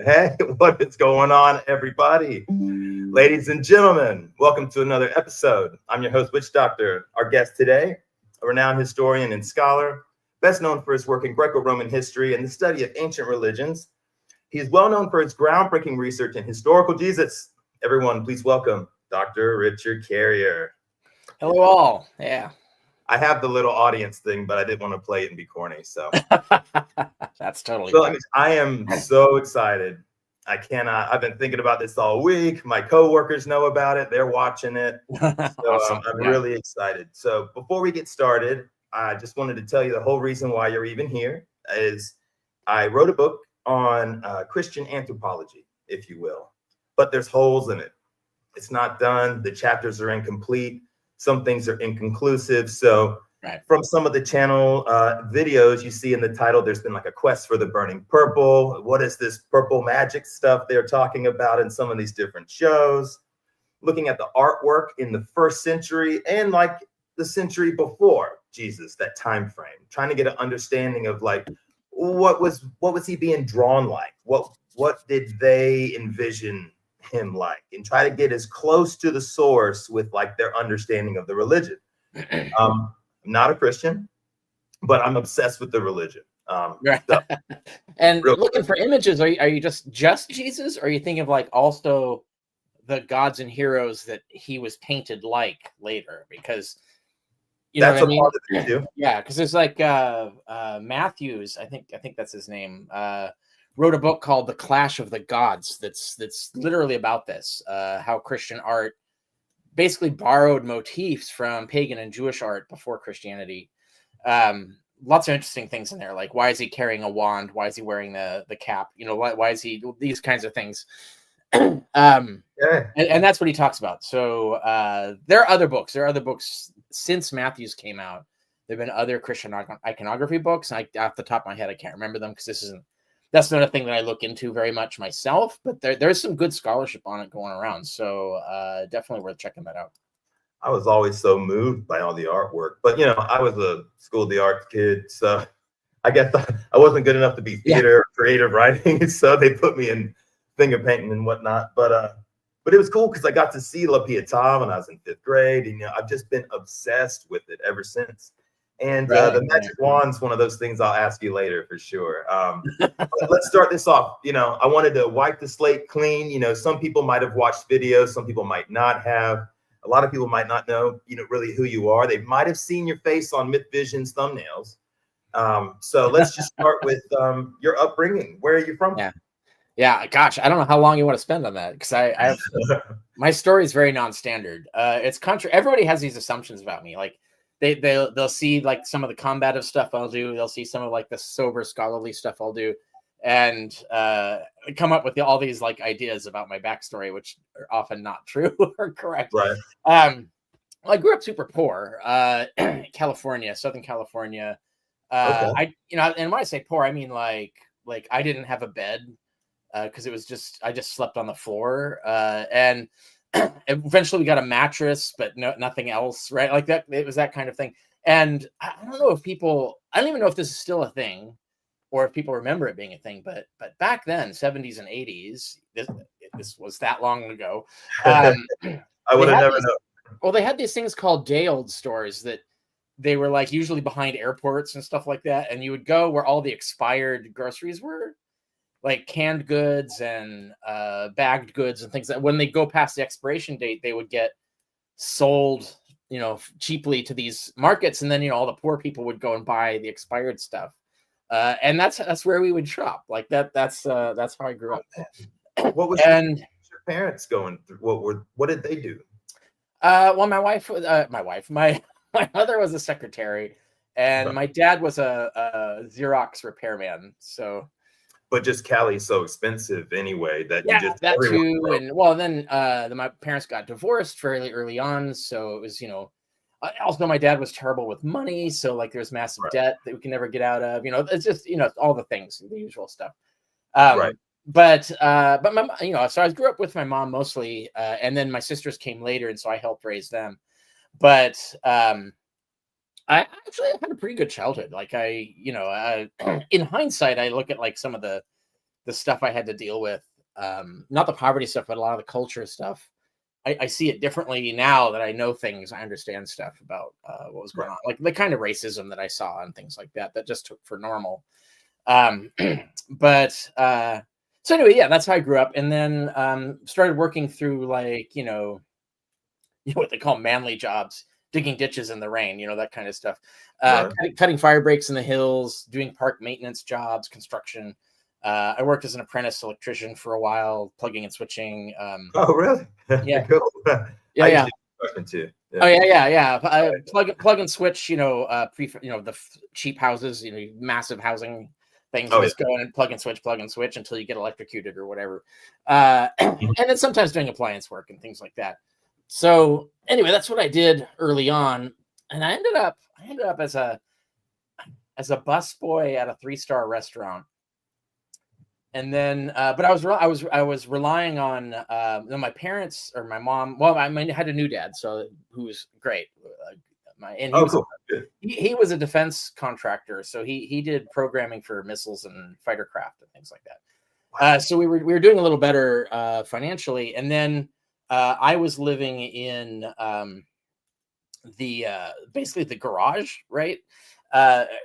Hey, what is going on, everybody? Ladies and gentlemen, welcome to another episode. I'm your host, Witch Doctor. Our guest today, a renowned historian and scholar, best known for his work in Greco-Roman history and the study of ancient religions. He is well known for his groundbreaking research in historical Jesus. Everyone, please welcome Dr. Richard Carrier. Hello, all. Yeah. I have the little audience thing, but I didn't want to play it and be corny. So that's totally fine. I am so excited. I've been thinking about this all week. My coworkers know about it. They're watching it. So Awesome. I'm really excited. So before we get started, I just wanted to tell you the whole reason why you're even here is I wrote a book on Christian anthropology, if you will, but there's holes in it. It's not done. The chapters are incomplete. Some things are inconclusive. So from some of the channel videos you see in the title, there's been like a quest for the burning purple. What is this purple magic stuff they're talking about in some of these different shows? Looking at the artwork in the first century and like the century before Jesus, that time frame, trying to get an understanding of like what was he being drawn like? What did they envision him like, and try to get as close to the source with like their understanding of the religion. I'm not a Christian, but I'm obsessed with the religion. And looking for images, are you just Jesus, or are you thinking of like also the gods and heroes that he was painted like later? Because you know what I mean? Part of it too. Yeah, because there's like Matthews, I think that's his name. Wrote a book called The Clash of the Gods that's literally about this, how Christian art basically borrowed motifs from pagan and Jewish art before Christianity. Lots of interesting things in there, like why is he carrying a wand? Why is he wearing the cap? You know, why is he these kinds of things? And that's what he talks about. So there are other books. There are other books since Matthews came out. There have been other Christian iconography books. Off the top of my head, I can't remember them because that's not a thing that I look into very much myself, but there's some good scholarship on it going around. So definitely worth checking that out. I was always so moved by all the artwork, but you know, I was a school of the arts kid, so I guess I wasn't good enough to be theater or creative writing, so they put me in finger painting and whatnot. But it was cool because I got to see La Pietà when I was in 5th grade, and you know, I've just been obsessed with it ever since. And the magic wand's one of those things I'll ask you later for sure. Let's start this off. You know, I wanted to wipe the slate clean. You know, some people might have watched videos, some people might not have. A lot of people might not know, you know, really who you are. They might have seen your face on Myth Vision's thumbnails. So let's just start with your upbringing. Where are you from? Yeah. Gosh, I don't know how long you want to spend on that because I have my story is very non-standard. It's everybody has these assumptions about me, like. They'll see like some of the combative stuff I'll do. They'll see some of like the sober scholarly stuff I'll do, and come up with all these like ideas about my backstory, which are often not true or correct. Right. I grew up super poor, California, Southern California. And when I say poor, I mean like I didn't have a bed because I just slept on the floor, and eventually we got a mattress, but nothing else, right? Like that, it was that kind of thing. And I don't even know if this is still a thing or if people remember it being a thing, but back then, 70s and 80s, this was that long ago. I would have never known. Well, they had these things called day-old stores that they were like usually behind airports and stuff like that. And you would go where all the expired groceries were, like canned goods and bagged goods and things that when they go past the expiration date, they would get sold, you know, cheaply to these markets. And then, you know, all the poor people would go and buy the expired stuff. And that's where we would shop. Like that's how I grew up. What was your parents going through? What did they do? Well, my mother was a secretary and my dad was a Xerox repairman. So but just Cali's so expensive anyway that you just that too. Broke. And well, then my parents got divorced fairly early on, so it was, you know, also my dad was terrible with money, so like there's massive debt that we can never get out of. You know, it's just, you know, all the things, the usual stuff. But my, you know, so I grew up with my mom mostly, and then my sisters came later, and so I helped raise them. But I actually had a pretty good childhood. Like in hindsight, I look at like some of the the stuff I had to deal with, not the poverty stuff, but a lot of the culture stuff. I see it differently now that I know things. I understand stuff about what was going on, like the kind of racism that I saw and things like that just took for normal. But so anyway, yeah, that's how I grew up, and then started working through like what they call manly jobs, digging ditches in the rain, that kind of stuff, cutting fire breaks in the hills, doing park maintenance jobs, construction. I worked as an apprentice electrician for a while, plugging and switching. Oh, really? Yeah. Cool. Yeah, yeah. Too. Yeah. Oh yeah. Plug and switch. The cheap houses. Massive housing things. Just go in and plug and switch until you get electrocuted or whatever. And then sometimes doing appliance work and things like that. So anyway, that's what I did early on, and I ended up as a busboy at a 3-star restaurant. And then, but I was relying on my parents or my mom. Well, I had a new dad, so who was great. He was a defense contractor, so he did programming for missiles and fighter craft and things like that. Wow. So we were doing a little better financially, and then I was living in basically the garage, right?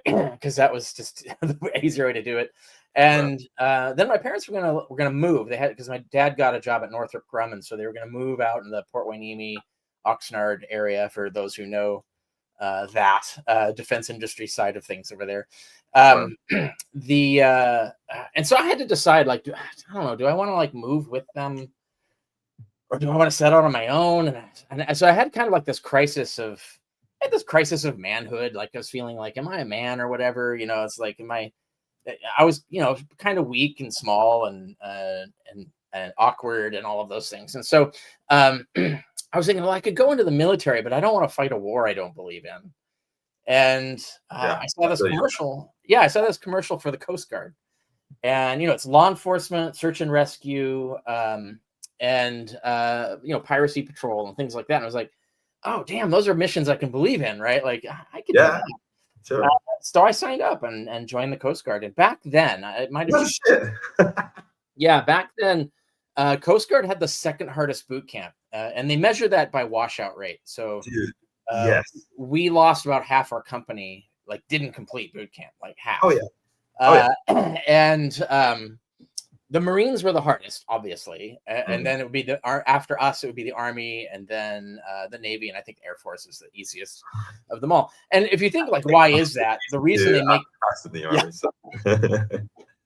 Because that was just the easier way to do it. And then my parents were gonna move. They had, because my dad got a job at Northrop Grumman, so they were gonna move out in the Port Hueneme, Oxnard area. For those who know that defense industry side of things over there, and so I had to decide, like, I don't know, do I want to like move with them, or do I want to set out on my own? And so I had kind of like this crisis of manhood. Like I was feeling like, am I a man or whatever? It's like, I was, kind of weak and small and awkward and all of those things. And so I was thinking, well, I could go into the military, but I don't want to fight a war I don't believe in. And I saw this commercial. Yeah, I saw this commercial for the Coast Guard. And, it's law enforcement, search and rescue, and piracy patrol and things like that. And I was like, oh, damn, those are missions I can believe in, right? Like, I could do that. Sure. So I signed up and joined the Coast Guard. And back then, it might have been yeah, back then, Coast Guard had the second hardest boot camp, and they measure that by washout rate. So, dude, yes, we lost about half our company, like, didn't complete boot camp, like half. Oh yeah. And the Marines were the hardest, obviously, and then it would be after us, it would be the Army, and then the Navy, and I think Air Force is the easiest of them all. And if you think, like, why is that? The reason they make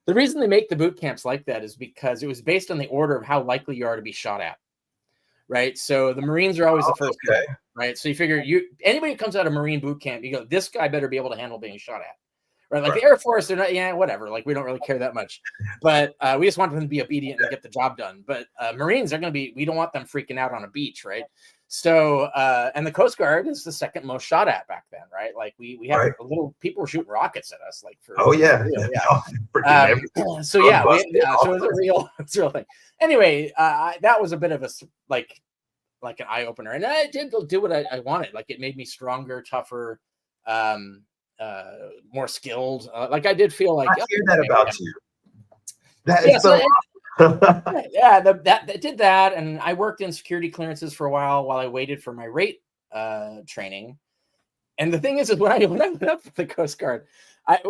the reason they make the boot camps like that is because it was based on the order of how likely you are to be shot at, right? So the Marines are always the first, right? So you figure anybody who comes out of Marine boot camp, you go, this guy better be able to handle being shot at. Right, like the Air Force, they're not, whatever. Like, we don't really care that much, but we just want them to be obedient and get the job done. But Marines are going to be, we don't want them freaking out on a beach, right? So, and the Coast Guard is the second most shot at back then, right? Like we had people were shooting rockets at us, like for so yeah. So yeah, so it was a real thing. Anyway, that was a bit of a like an eye opener, and I did do what I wanted. Like, it made me stronger, tougher. More skilled. Like, I did feel like, I hear that about you. That is that did that, and I worked in security clearances for a while I waited for my rate training. And the thing is when I went up with the Coast Guard,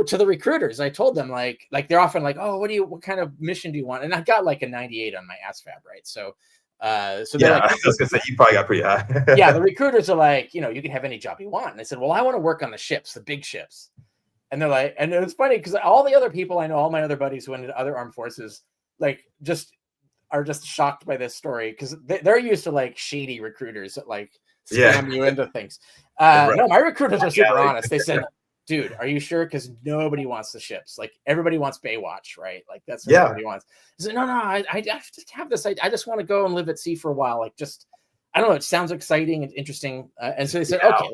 to the recruiters, I told them, like they're often like, oh, what kind of mission do you want? And I got like a 98 on my ASVAB, right? So they're like, I was gonna say, you probably got pretty high. Yeah, the recruiters are like, you can have any job you want. And I said, well, I want to work on the ships, the big ships. And they're like, and it's funny because all the other people I know, all my other buddies who went into other armed forces, like, are just shocked by this story, because they're used to like shady recruiters that like scam you into things. No, my recruiters are super honest. They said, dude, are you sure? Because nobody wants the ships. Like, everybody wants Baywatch, right? Like, that's what everybody wants. I said, no, I just have this. I just want to go and live at sea for a while. Like, just, I don't know. It sounds exciting and interesting. And so they said, okay,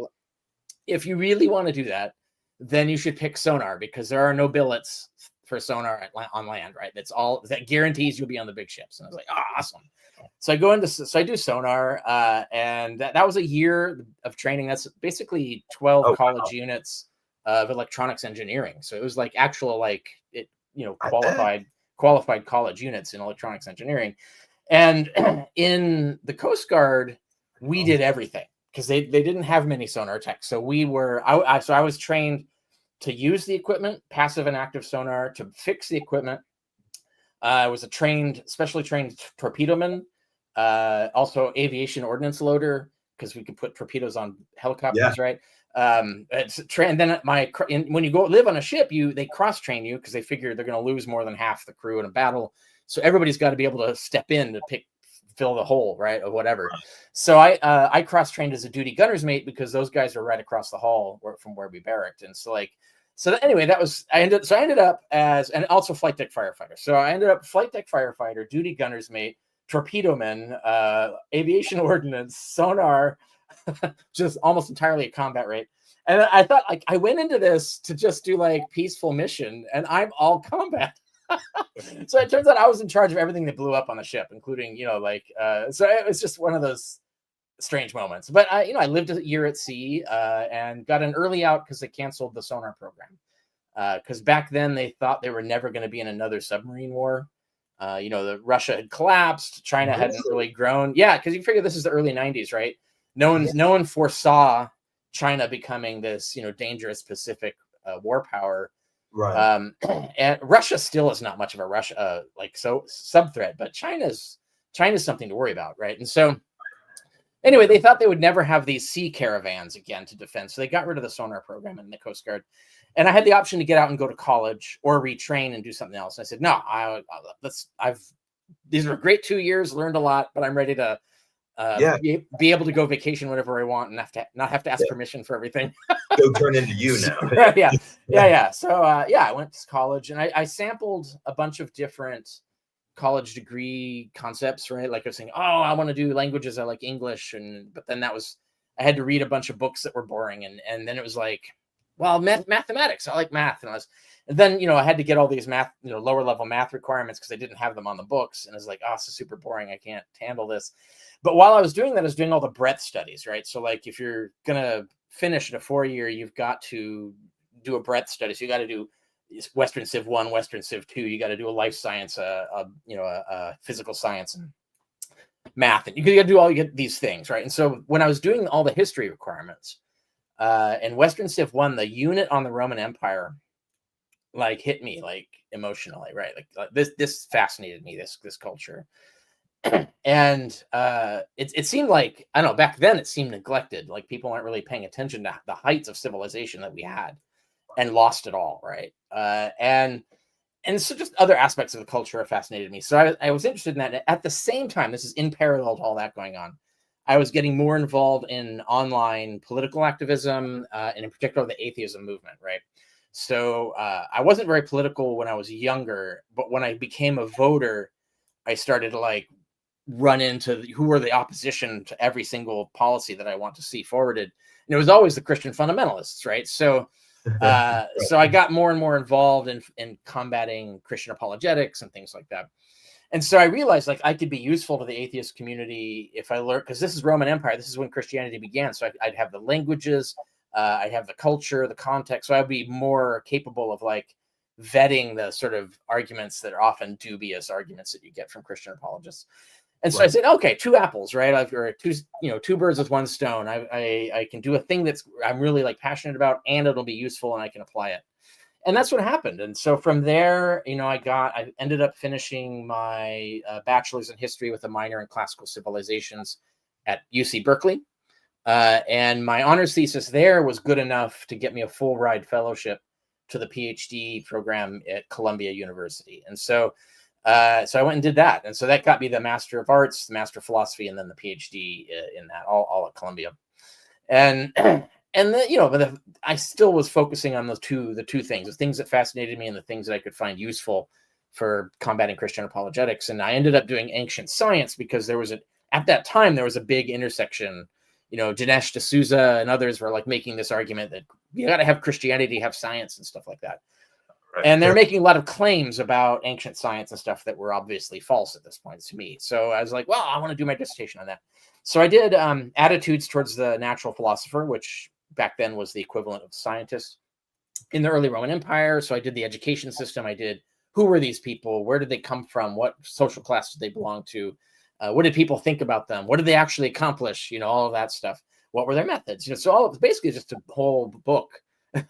if you really want to do that, then you should pick sonar, because there are no billets for sonar on land, right? That guarantees you'll be on the big ships. And I was like, oh, awesome. So I do sonar, and that was a year of training. That's basically 12 college units of electronics engineering. So it was like actual, like, it, qualified qualified college units in electronics engineering. And in the Coast Guard, we did everything because they didn't have many sonar techs. So I was trained to use the equipment, passive and active sonar, to fix the equipment. I was a specially trained torpedo man, also aviation ordnance loader, because we could put torpedoes on helicopters, right? And then when you go live on a ship, they cross train you because they figure they're going to lose more than half the crew in a battle. So everybody's got to be able to step in to fill the hole, right, or whatever. So I cross trained as a duty gunner's mate because those guys are right across the hall from where we barracked, and anyway, I ended up as, and also flight deck firefighter. So I ended up flight deck firefighter, duty gunner's mate, torpedo man, aviation ordnance, sonar, just almost entirely a combat rate. And I thought, like, I went into this to just do like peaceful mission, and I'm all combat. So it turns out I was in charge of everything that blew up on the ship, including, so it was just one of those strange moments. But I lived a year at sea and got an early out because they canceled the sonar program. Because back then they thought they were never going to be in another submarine war. Russia had collapsed, China hadn't really grown. Yeah, because you figure this is the early 90s, right? No one foresaw China becoming this, dangerous Pacific war power. Right. And Russia still is not much of a sub threat, but China's something to worry about, right? And so anyway, they thought they would never have these sea caravans again to defend, so they got rid of the sonar program in the Coast Guard. And I had the option to get out and go to college or retrain and do something else. And I said, no, these were great 2 years, learned a lot, but I'm ready to be able to go vacation whenever I want and not have to ask permission for everything. Go turn into you now. Yeah. So I went to college, and I sampled a bunch of different college degree concepts, right? Like I was saying, I want to do languages. I like English. But then I had to read a bunch of books that were boring. And then it was like, well, mathematics, I like math. And then, I had to get all these math, lower level math requirements because I didn't have them on the books. And I was like, this is super boring. I can't handle this. But while I was doing that, I was doing all the breadth studies, right? So like, if you're going to finish in a 4-year, you've got to do a breadth study. So you got to do Western Civ 1, Western Civ 2. You got to do a life science, a physical science, and math. And you got to do all these things, right? And so when I was doing all the history requirements, in Western Civ 1, the unit on the Roman Empire, like, hit me like emotionally, right? Like this fascinated me, this culture. And it seemed like, I don't know, back then it seemed neglected. Like, people aren't really paying attention to the heights of civilization that we had and lost it all, right? And so just other aspects of the culture fascinated me. So I was interested in that. At the same time, this is in parallel to all that going on, I was getting more involved in online political activism, and in particular the atheism movement, right? So I wasn't very political when I was younger, but when I became a voter, I started to run into who were the opposition to every single policy that I want to see forwarded. And it was always the Christian fundamentalists, right? So so I got more and more involved in combating Christian apologetics and things like that. And so I realized I could be useful to the atheist community if I learned, because this is Roman Empire. This is when Christianity began. So I'd have the languages, I'd have the culture, the context. So I'd be more capable of vetting the sort of arguments that are often dubious arguments that you get from Christian apologists. And so I said, okay, 2 apples, right? Or two birds with one stone. I can do a thing that's I'm really passionate about, and it'll be useful, and I can apply it. And that's what happened. And so from there, I ended up finishing my bachelor's in history with a minor in classical civilizations at UC Berkeley. And my honors thesis there was good enough to get me a full ride fellowship to the PhD program at Columbia University. And so I went and did that. And so that got me the Master of Arts, the Master of Philosophy, and then the PhD in that, all at Columbia. And then, I still was focusing on the two things, the things that fascinated me and the things that I could find useful for combating Christian apologetics. And I ended up doing ancient science because at that time, there was a big intersection. Dinesh D'Souza and others were making this argument that you got to have Christianity, have science and stuff like that. Right. And they're making a lot of claims about ancient science and stuff that were obviously false at this point to me. So I was like, well, I want to do my dissertation on that. So I did Attitudes Towards the Natural Philosopher, which back then was the equivalent of scientist in the early Roman Empire. So I did the education system. I did who were these people? Where did they come from? What social class did they belong to? What did people think about them? What did they actually accomplish? All of that stuff. What were their methods? So all of basically just a whole book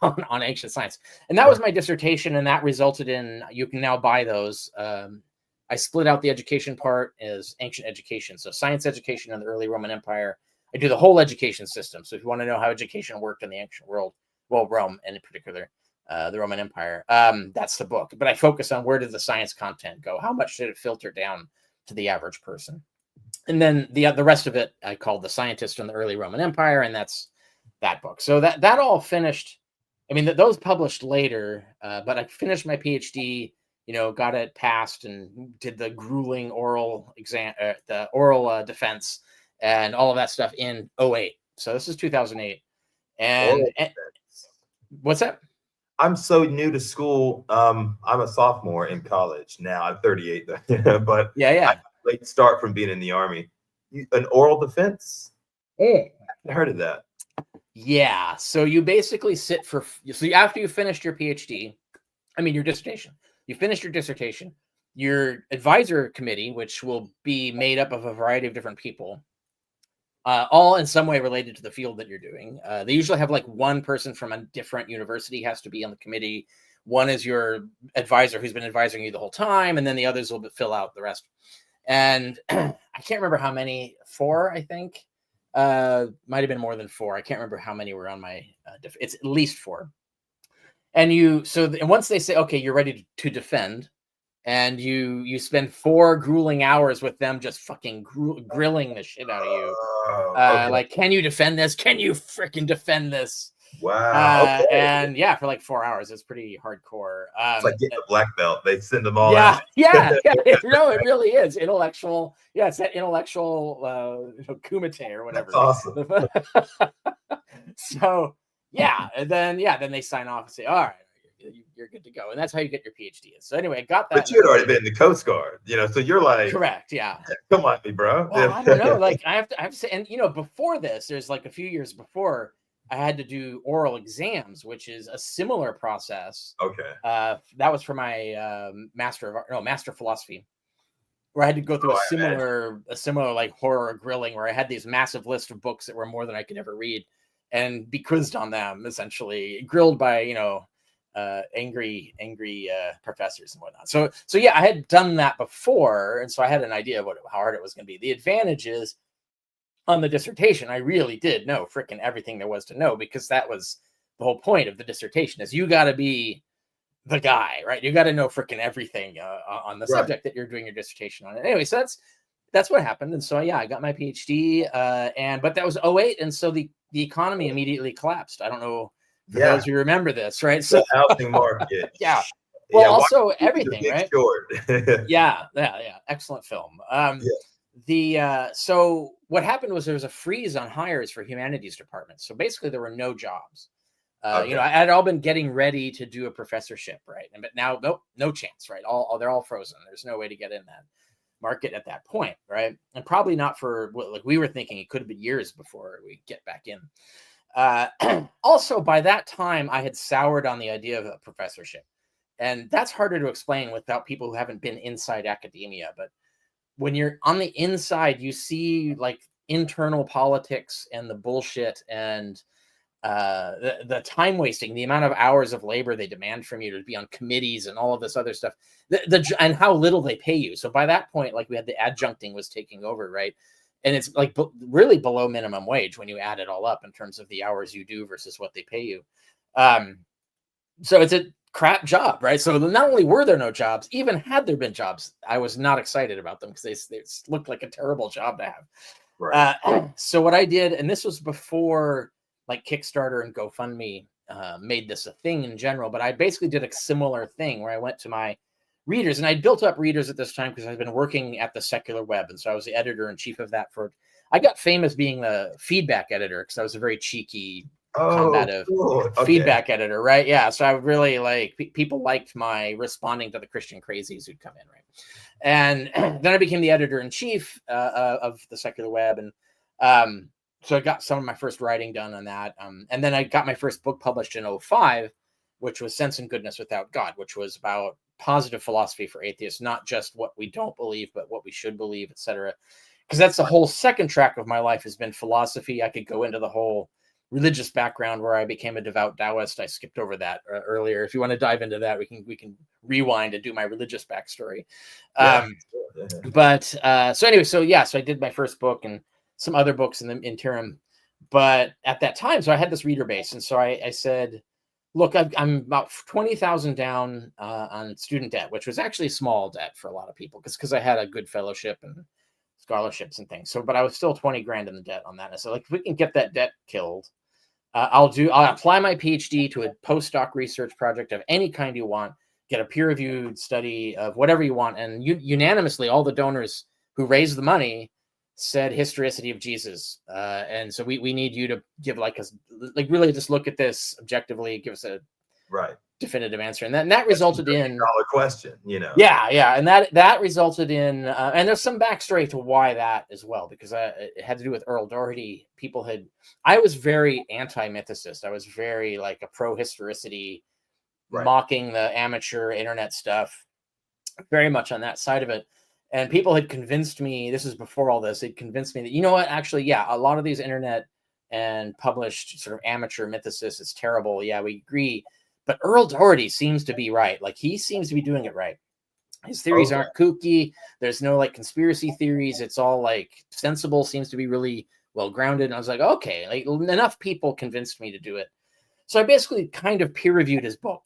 on ancient science. And that was my dissertation. And that resulted in, you can now buy those. I split out the education part as ancient education. So science education in the early Roman Empire. I do the whole education system. So if you want to know how education worked in the ancient world, well, Rome in particular, the Roman Empire, that's the book. But I focus on where did the science content go? How much did it filter down to the average person? And then the rest of it I called The Scientist in the Early Roman Empire, and that's that book. So that all finished. I mean, those published later, but I finished my PhD, got it passed and did the grueling oral exam, the oral defense and all of that stuff in 2008. So this is 2008. And what's that? I'm so new to school. I'm a sophomore in college now. I'm 38, but yeah. Late start from being in the Army. An oral defense? I heard of that. Yeah. So you basically sit for, so after you finished your PhD, your dissertation, you finished your dissertation, your advisor committee, which will be made up of a variety of different people, all in some way related to the field that you're doing. They usually have like one person from a different university has to be on the committee. One is your advisor who's been advising you the whole time, and then the others will fill out the rest. And I can't remember how many, 4, I think. Might have been more than 4. I can't remember how many were on my, it's at least 4. And and once they say, okay, you're ready to defend, and you spend 4 grueling hours with them just fucking grilling the shit out of you. Okay. Like, can you defend this? Can you freaking defend this? Wow. Okay. And yeah, for like 4 hours, it's pretty hardcore. It's like getting a black belt. They send them all yeah, out. yeah. It really is intellectual. Yeah, it's that intellectual kumite or whatever. That's awesome. So yeah, and then they sign off and say, all right, you're good to go. And that's how you get your PhD. So anyway, I got that. But you had already been in the Coast Guard, so you're like, correct. Yeah. Come on, me, bro. Well, I don't know. Like I have to say, and before this, there's like a few years before, I had to do oral exams, which is a similar process. Okay. That was for my master of philosophy, where I had to go through a similar like horror grilling, where I had these massive list of books that were more than I could ever read, and be quizzed on them, essentially grilled by angry professors and whatnot. So yeah, I had done that before, and so I had an idea of how hard it was going to be. The advantage is, on the dissertation, I really did know freaking everything there was to know, because that was the whole point of the dissertation, is you got to be the guy, right? You got to know freaking everything on the subject that you're doing your dissertation on. And anyway, so that's what happened. And so yeah, I got my PhD, but that was 2008, and so the economy immediately collapsed. I don't know for those who remember this, right? So the housing market. Yeah. Well, also everything, right? Short. Yeah. Excellent film. So what happened was there was a freeze on hires for humanities departments. So basically there were no jobs. I had all been getting ready to do a professorship, right? But now, nope, no chance, right? They're all frozen. There's no way to get in that market at that point, right? And probably not for like we were thinking. It could have been years before we get back in. Also, by that time, I had soured on the idea of a professorship, and that's harder to explain without people who haven't been inside academia. But when you're on the inside, you see like internal politics and the bullshit and the time wasting, the amount of hours of labor they demand from you to be on committees and all of this other stuff, and how little they pay you. So by that point, like we had the adjuncting was taking over, right? And it's like really below minimum wage when you add it all up in terms of the hours you do versus what they pay you. So it's a crap job, right? So not only were there no jobs, even had there been jobs, I was not excited about them because they looked like a terrible job to have. Right. So what I did, and this was before like Kickstarter and GoFundMe made this a thing in general, but I basically did a similar thing where I went to my readers, and I built up readers at this time because I've been working at the Secular Web, and so I was the editor-in-chief of that I got famous being the feedback editor because I was a very cheeky, combative feedback editor, right? Yeah, so I really people liked my responding to the Christian crazies who'd come in, right? And then I became the editor-in-chief of the Secular Web, and so I got some of my first writing done on that, and then I got my first book published in 2005, which was Sense and Goodness Without God, which was about positive philosophy for atheists, not just what we don't believe, but what we should believe, etc. Because that's the whole second track of my life has been philosophy. I could go into the whole religious background where I became a devout Taoist. I skipped over that earlier. If you want to dive into that, we can rewind and do my religious backstory. Yeah. So anyway, so I did my first book and some other books in the interim. But at that time, so I had this reader base, and so I said, look, I'm about 20,000 down on student debt, which was actually small debt for a lot of people because I had a good fellowship and scholarships and things. So, but I was still 20 grand in the debt on that. And so, like, if we can get that debt killed, I'll apply my PhD to a postdoc research project of any kind you want, get a peer-reviewed study of whatever you want, and unanimously, all the donors who raised the money said historicity of Jesus. And so we need you to give really just look at this objectively, give us a definitive answer. And that resulted in $1 question, Yeah. And that resulted in, and there's some backstory to why that as well, because it had to do with Earl Doherty. I was very anti-mythicist. I was very like a pro-historicity, mocking the amateur internet stuff, very much on that side of it. And people had convinced me, this is before all this, they'd convinced me that, you know what, actually, yeah, a lot of these internet and published sort of amateur mythicists is terrible. Yeah, we agree. But Earl Doherty seems to be right. Like, he seems to be doing it right. His theories aren't kooky. There's no like conspiracy theories. It's all like sensible, seems to be really well grounded. And I was like, okay, like enough people convinced me to do it. So I basically kind of peer reviewed his book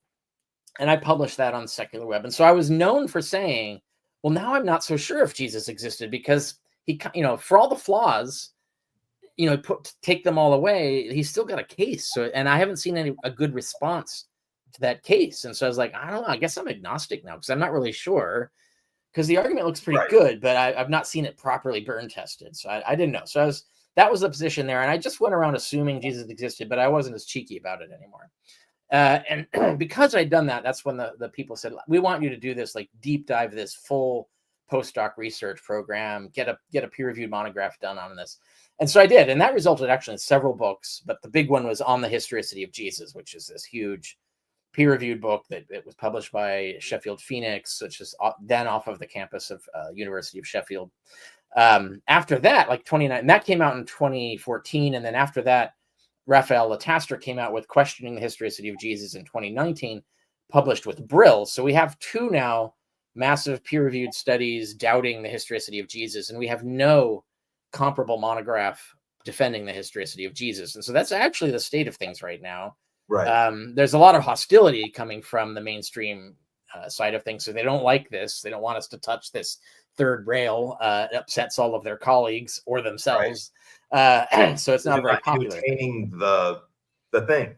and I published that on Secular Web. And so I was known for saying, well, now I'm not so sure if Jesus existed because he, for all the flaws, take them all away, he's still got a case. So, and I haven't seen a good response to that case. And so I was like, I don't know, I guess I'm agnostic now because I'm not really sure, because the argument looks pretty good, but I've not seen it properly burn tested. So I didn't know. So that was the position there. And I just went around assuming Jesus existed, but I wasn't as cheeky about it anymore. And because I'd done that, that's when the people said, we want you to do this, like deep dive this full postdoc research program, get a peer-reviewed monograph done on this. And so I did. And that resulted actually in several books, but the big one was On the Historicity of Jesus, which is this huge peer-reviewed book that was published by Sheffield Phoenix, which is then off of the campus of University of Sheffield. After that, like 29, and that came out in 2014. And then after that, Raphael Lataster came out with Questioning the Historicity of Jesus in 2019, published with Brill. So we have two now massive peer-reviewed studies doubting the historicity of Jesus, and we have no comparable monograph defending the historicity of Jesus. And so that's actually the state of things right now. There's a lot of hostility coming from the mainstream side of things. So they don't like this. They don't want us to touch this third rail. It upsets all of their colleagues or themselves. So it's not very popular. Maintaining the thing.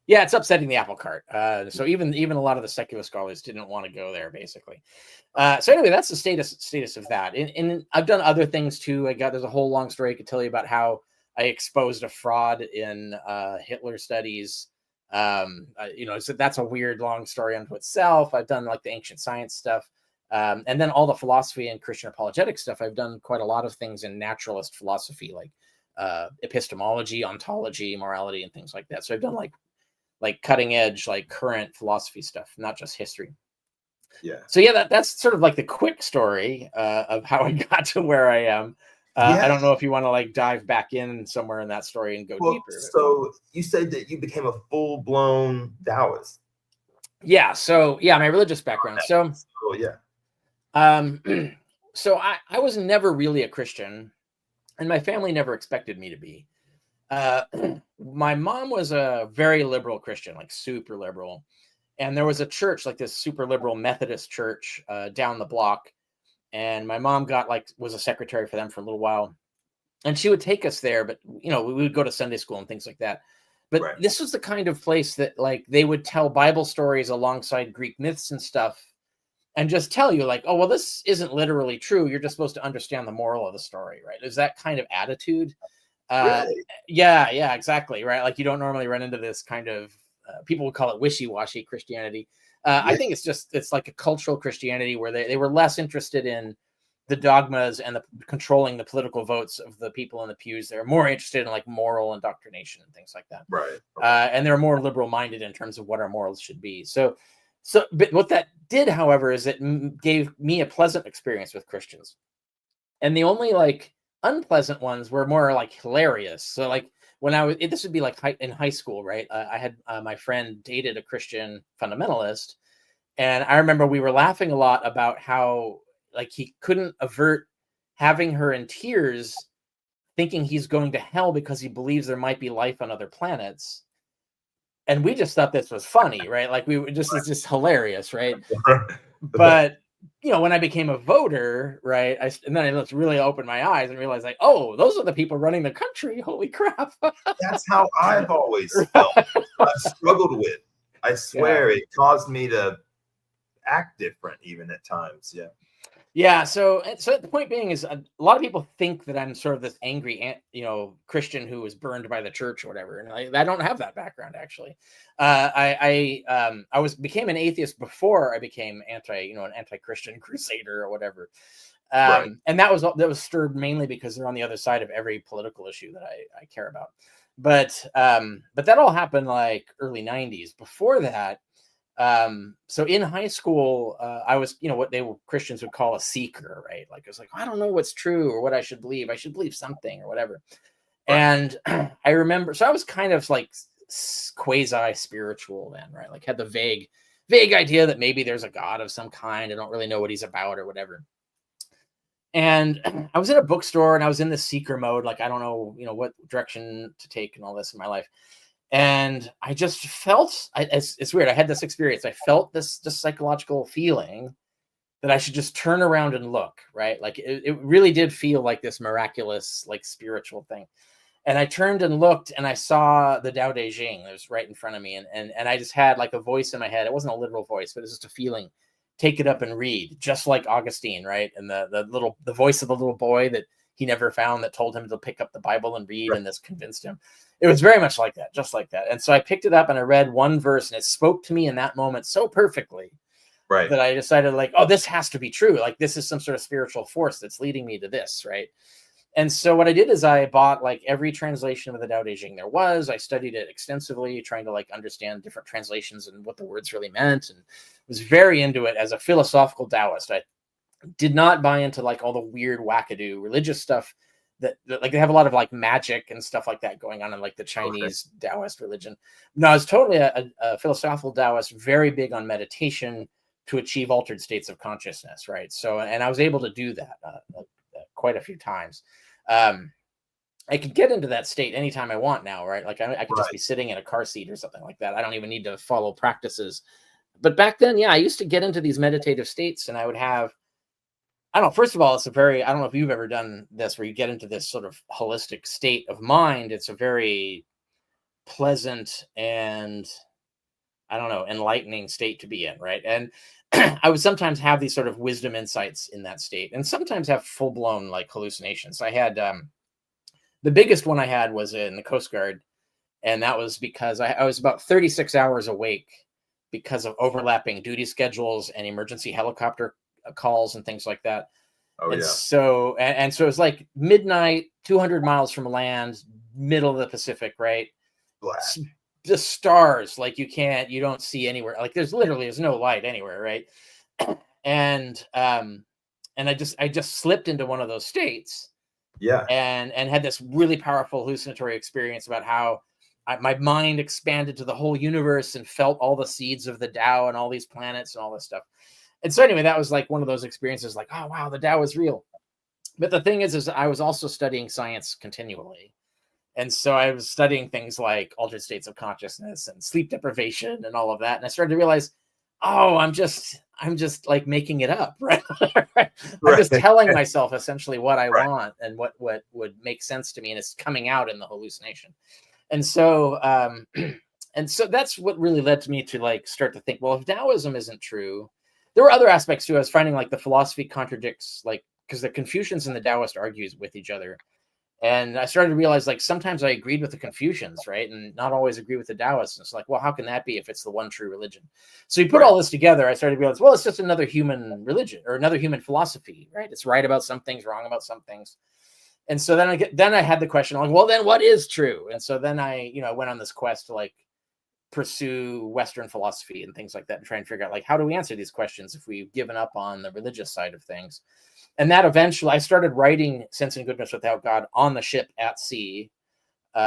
Yeah, it's upsetting the apple cart. So even a lot of the secular scholars didn't want to go there, basically. So anyway, that's the status of that. And I've done other things too. There's a whole long story I could tell you about how I exposed a fraud in Hitler studies. So that's a weird long story unto itself. I've done like the ancient science stuff. And then all the philosophy and Christian apologetic stuff. I've done quite a lot of things in naturalist philosophy, like epistemology, ontology, morality, and things like that. So I've done like cutting edge, like current philosophy stuff, not just history. Yeah. So yeah, that's sort of like the quick story of how I got to where I am. I don't know if you want to like dive back in somewhere in that story and go deeper. So you said that you became a full-blown Taoist. Yeah. So yeah, my religious background. So so I was never really a Christian, and my family never expected me to be. My mom was a very liberal Christian, like super liberal. And there was a church, like this super liberal Methodist church down the block. And my mom was a secretary for them for a little while. And she would take us there, but we would go to Sunday school and things like that. But this was the kind of place that like they would tell Bible stories alongside Greek myths and stuff, and just tell you like, oh, well, this isn't literally true. You're just supposed to understand the moral of the story, right? Is that kind of attitude. Really? Yeah, exactly. Right. Like you don't normally run into this kind of, people would call it wishy-washy Christianity. I think it's like a cultural Christianity where they were less interested in the dogmas and the controlling the political votes of the people in the pews. They're more interested in like moral indoctrination and things like that. Right. And they're more liberal minded in terms of what our morals should be. So, but what that did, however, is it gave me a pleasant experience with Christians. And the only like unpleasant ones were more like hilarious. So like when this would be like in high school, right? I had my friend dated a Christian fundamentalist. And I remember we were laughing a lot about how like he couldn't avert having her in tears, thinking he's going to hell because he believes there might be life on other planets. And we just thought this was funny, right? Like it's just hilarious, right? But you know, when I became a voter, right, and then I really opened my eyes and realized, like, oh, those are the people running the country. Holy crap! That's how I've always felt. I've struggled with. I swear, it caused me to act different, even at times. Yeah. Yeah. So the point being is a lot of people think that I'm sort of this angry, Christian who was burned by the church or whatever, and I don't have that background actually. I became an atheist before I became an anti-Christian crusader or whatever. Right. And that was stirred mainly because they're on the other side of every political issue that I care about. But that all happened like early 90s. Before that, so in high school, I was, what Christians would call a seeker, right? Like, I was like, I don't know what's true or what I should believe. I should believe something or whatever. Right. And I remember, so I was kind of like quasi spiritual then, right? Like had the vague idea that maybe there's a God of some kind. I don't really know what he's about or whatever. And I was in a bookstore and I was in the seeker mode. Like, I don't know, what direction to take and all this in my life. And I just felt, it's weird. I had this experience. I felt this psychological feeling that I should just turn around and look, right? Like it really did feel like this miraculous, like spiritual thing. And I turned and looked and I saw the Tao Te Ching that was right in front of me. And I just had like a voice in my head. It wasn't a literal voice, but it was just a feeling. Take it up and read, just like Augustine, right? And the voice of the little boy that he never found that told him to pick up the Bible and read, and this convinced him. It was very much like that, just like that. And so I picked it up and I read one verse and it spoke to me in that moment so perfectly, right, that I decided like, oh, this has to be true. Like this is some sort of spiritual force that's leading me to this, right? And so what I did is I bought like every translation of the Tao Te Ching there was. I studied it extensively, trying to like understand different translations and what the words really meant, and was very into it as a philosophical Taoist. I did not buy into like all the weird wackadoo religious stuff that like they have a lot of like magic and stuff like that going on in like the Chinese Taoist religion. No, I was totally a philosophical Taoist, very big on meditation to achieve altered states of consciousness, right? So, and I was able to do that quite a few times. I could get into that state anytime I want now, right? Like I could just be sitting in a car seat or something like that. I don't even need to follow practices. But back then, yeah, I used to get into these meditative states and I would have, I don't know, first of all, I don't know if you've ever done this where you get into this sort of holistic state of mind. It's a very pleasant and, I don't know, enlightening state to be in, right? And I would sometimes have these sort of wisdom insights in that state and sometimes have full-blown like hallucinations. I had, the biggest one I had was in the Coast Guard. And that was because I was about 36 hours awake because of overlapping duty schedules and emergency helicopter calls and things like that. So it was like midnight, 200 miles from land, middle of the Pacific, right? Black. The stars, like you don't see anywhere. Like there's no light anywhere, right? And I just slipped into one of those states. Yeah. And had this really powerful hallucinatory experience about how my mind expanded to the whole universe and felt all the seeds of the Tao and all these planets and all this stuff. And so anyway, that was like one of those experiences like, oh, wow, the Tao is real. But the thing is I was also studying science continually. And so I was studying things like altered states of consciousness and sleep deprivation and all of that. And I started to realize, oh, I'm just like making it up, right? I'm just telling myself essentially what I want and what would make sense to me. And it's coming out in the hallucination. And so, that's what really led to me to like start to think, well, if Taoism isn't true, there were other aspects too. I was finding like the philosophy contradicts, like, because the Confucians and the Taoists argue with each other. And I started to realize, like, sometimes I agreed with the Confucians, right? And not always agree with the Taoists. And it's like, well, how can that be if it's the one true religion? So you put Right. all this together, I started to realize, well, it's just another human religion or another human philosophy, right? It's right about some things, wrong about some things. And so then I had the question, like, well, then what is true? And so then I, went on this quest to like pursue Western philosophy and things like that and try and figure out, like, how do we answer these questions if we've given up on the religious side of things? And that eventually I started writing Sense and Goodness Without God on the ship at sea. So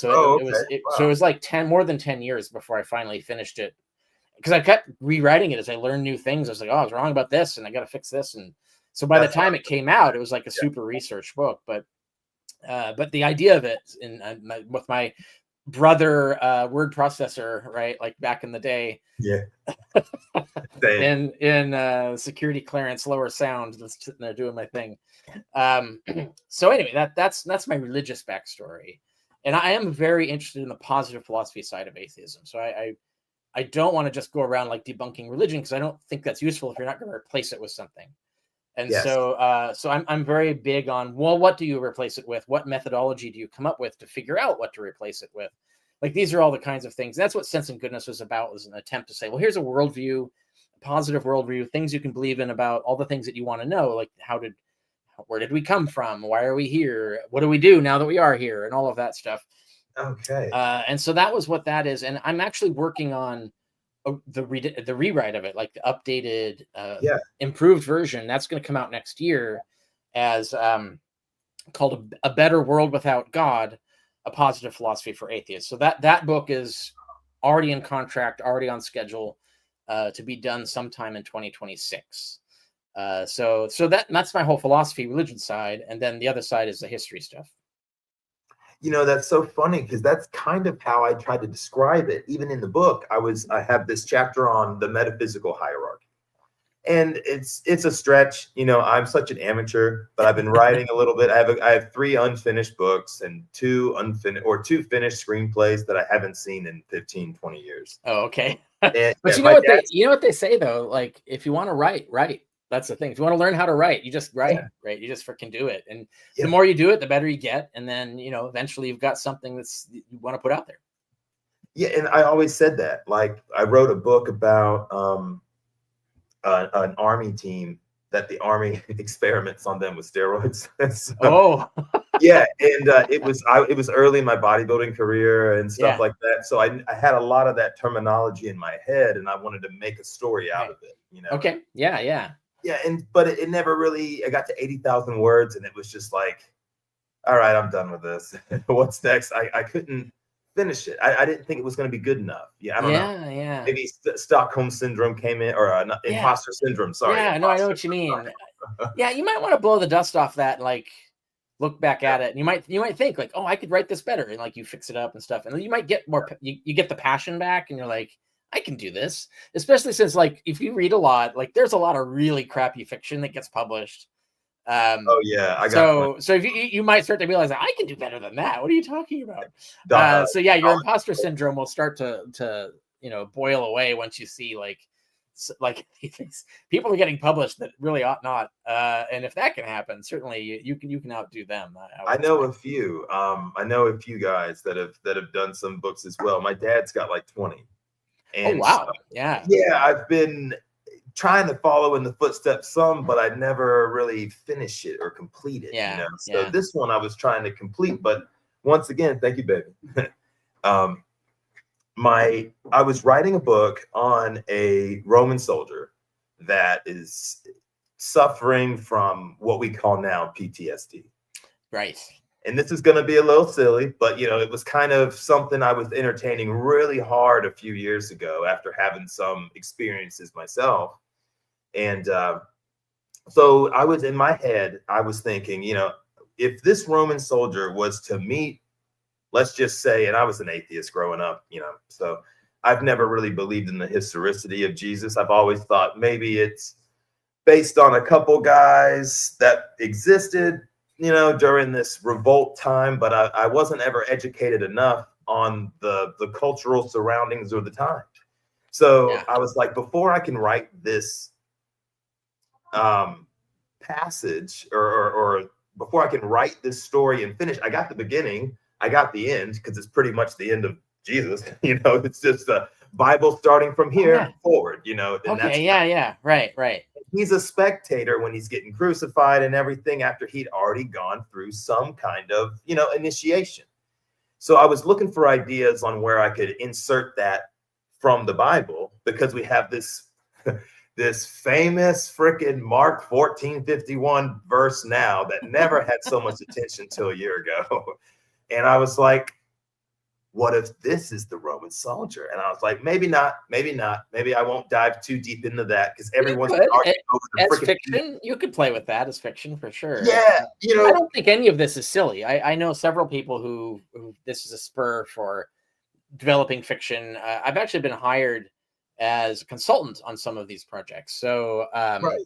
Oh, it okay. was it, so it Wow. was like more than 10 years before I finally finished it, because I kept rewriting it as I learned new things. I was like, oh, I was wrong about this and I got to fix this. And so by the That's time it awesome. came out, it was like a Yeah. super research book. But the idea of it with my brother word processor, right, like back in the day, Yeah. Same. in security clearance lower sound, just sitting there doing my thing. um so anyway, that's my religious backstory, and I am very interested in the positive philosophy side of atheism. So I don't want to just go around like debunking religion, because I don't think that's useful if you're not going to replace it with something. And Yes. so I'm very big on, well, what do you replace it with? What methodology do you come up with to figure out what to replace it with? Like, these are all the kinds of things. That's what Sense and Goodness was about, was an attempt to say, well, here's a worldview, a positive worldview, things you can believe in about all the things that you want to know, like where did we come from? Why are we here? What do we do now that we are here? And all of that stuff. Okay. And so that was what that is. And I'm actually working on the rewrite of it, like the updated, Yeah. improved version. That's going to come out next year as called a Better World Without God, a positive philosophy for atheists. So that book is already in contract, already on schedule to be done sometime in 2026. So that's my whole philosophy religion side, and then the other side is the history stuff. That's so funny because that's kind of how I tried to describe it. Even in the book, I have this chapter on the metaphysical hierarchy. And it's a stretch. I'm such an amateur, but I've been writing a little bit. I have 3 unfinished books and two finished screenplays that I haven't seen in 15, 20 years. Oh, okay. And But my dad's you know what they say though, like, if you want to write. That's the thing. If you want to learn how to write, you just write, yeah, right? You just freaking do it. And the yeah, more you do it, the better you get. And then, eventually you've got something that's you want to put out there. yeah. And I always said that. Like, I wrote a book about an army team that the army experiments on them with steroids. So, Oh, yeah, and it was early in my bodybuilding career and stuff yeah. like that. So I had a lot of that terminology in my head, and I wanted to make a story out Right. of it. Okay. Yeah. Yeah. Yeah, but it never really. I got to 80,000 words, and it was just like, all right, I'm done with this. What's next? I couldn't finish it. I didn't think it was going to be good enough. Yeah, I don't know. Yeah. Yeah. Maybe Stockholm syndrome came in, or Yeah. imposter syndrome. Sorry, Yeah. No, I know imposter. what you mean. Yeah. You might want to blow the dust off that, and like look back at it, and you might think like, oh, I could write this better, and like you fix it up and stuff, and you might get more. You get the passion back, and you're like, I can do this. Especially since, like, if you read a lot, like, there's a lot of really crappy fiction that gets published. Oh yeah, I got plenty. So if you might start to realize, I can do better than that. What are you talking about? Uh, So yeah, your imposter syndrome will start to boil away once you see like people are getting published that really ought not. And if that can happen, certainly you can outdo them. I I would know a expect. few. I know a few guys that have done some books as well. My dad's got like 20, Oh and so, wow, yeah, yeah, I've been trying to follow in the footsteps some, but I never really finish it or complete it. yeah, So yeah. this one I was trying to complete, but once again, thank you, baby. um, I was writing a book on a Roman soldier that is suffering from what we call now PTSD. Right. And this is going to be a little silly, but it was kind of something I was entertaining really hard a few years ago after having some experiences myself. And so I was in my head, I was thinking, if this Roman soldier was to meet, let's just say, and I was an atheist growing up, so I've never really believed in the historicity of Jesus. I've always thought maybe it's based on a couple guys that existed, during this revolt time, but I wasn't ever educated enough on the cultural surroundings of the time. So Yeah. I was like, before I can write this passage, or before I can write this story and finish, I got the beginning, I got the end, because it's pretty much the end of Jesus. It's just the Bible starting from here forward. And okay, yeah, right. he's a spectator when he's getting crucified and everything after he'd already gone through some kind of, initiation. So I was looking for ideas on where I could insert that from the Bible, because we have this this famous freaking Mark 14:51 verse now that never had so much attention till a year ago. And I was like, what if this is the Roman soldier? And I was like, maybe not. Maybe I won't dive too deep into that, because everyone's arguing over the as freaking fiction. You could play with that as fiction for sure. Yeah, I don't think any of this is silly. I know several people who this is a spur for developing fiction. I've actually been hired as a consultant on some of these projects. So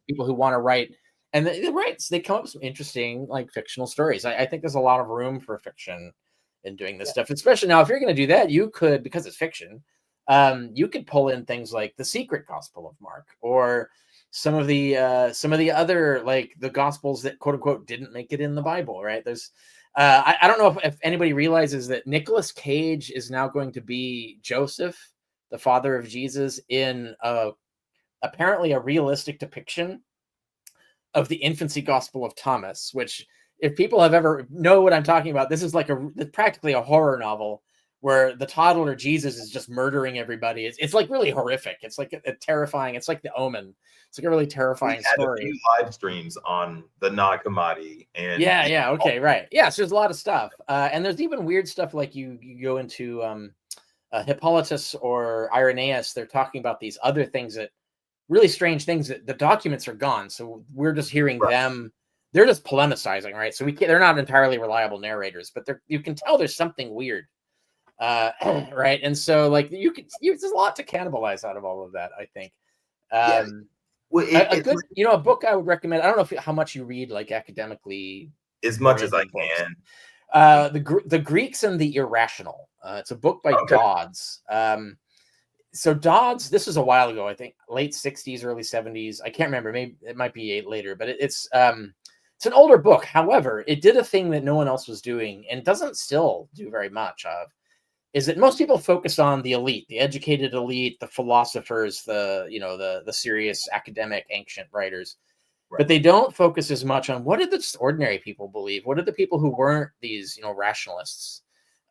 people who want to write, and they come up with some interesting fictional stories. I think there's a lot of room for fiction in doing this stuff, especially now. If you're going to do that, you could, because it's fiction, you could pull in things like the secret Gospel of Mark, or some of the other, the Gospels that quote unquote didn't make it in the Bible. Right? There's I don't know if anybody realizes that Nicolas Cage is now going to be Joseph, the father of Jesus, in apparently a realistic depiction of the infancy Gospel of Thomas, which, if people have ever know what I'm talking about, this is practically a horror novel where the toddler Jesus is just murdering everybody. It's really horrific. It's like a terrifying. It's like The Omen. It's like a really terrifying story. A few live streams on the Nag Hammadi and okay, right. Yeah, so there's a lot of stuff, and there's even weird stuff like you go into Hippolytus or Irenaeus. They're talking about these other things, that really strange things, that the documents are gone, so we're just hearing them. They're just polemicizing, right? So they're not entirely reliable narrators, but you can tell there's something weird, right? And so there's a lot to cannibalize out of all of that, I think. Well, a book I would recommend. I don't know how much you read academically. As much as I can. The Greeks and the Irrational. It's a book by Dodds. So Dodds, this was a while ago, I think late 60s, early 70s. I can't remember. Maybe it might be later, but it's an older book. However, it did a thing that no one else was doing, and doesn't still do very much of, is that most people focus on the elite, the educated elite, the philosophers, the serious academic ancient writers. Right. But they don't focus as much on what did the ordinary people believe? What did the people who weren't these, rationalists?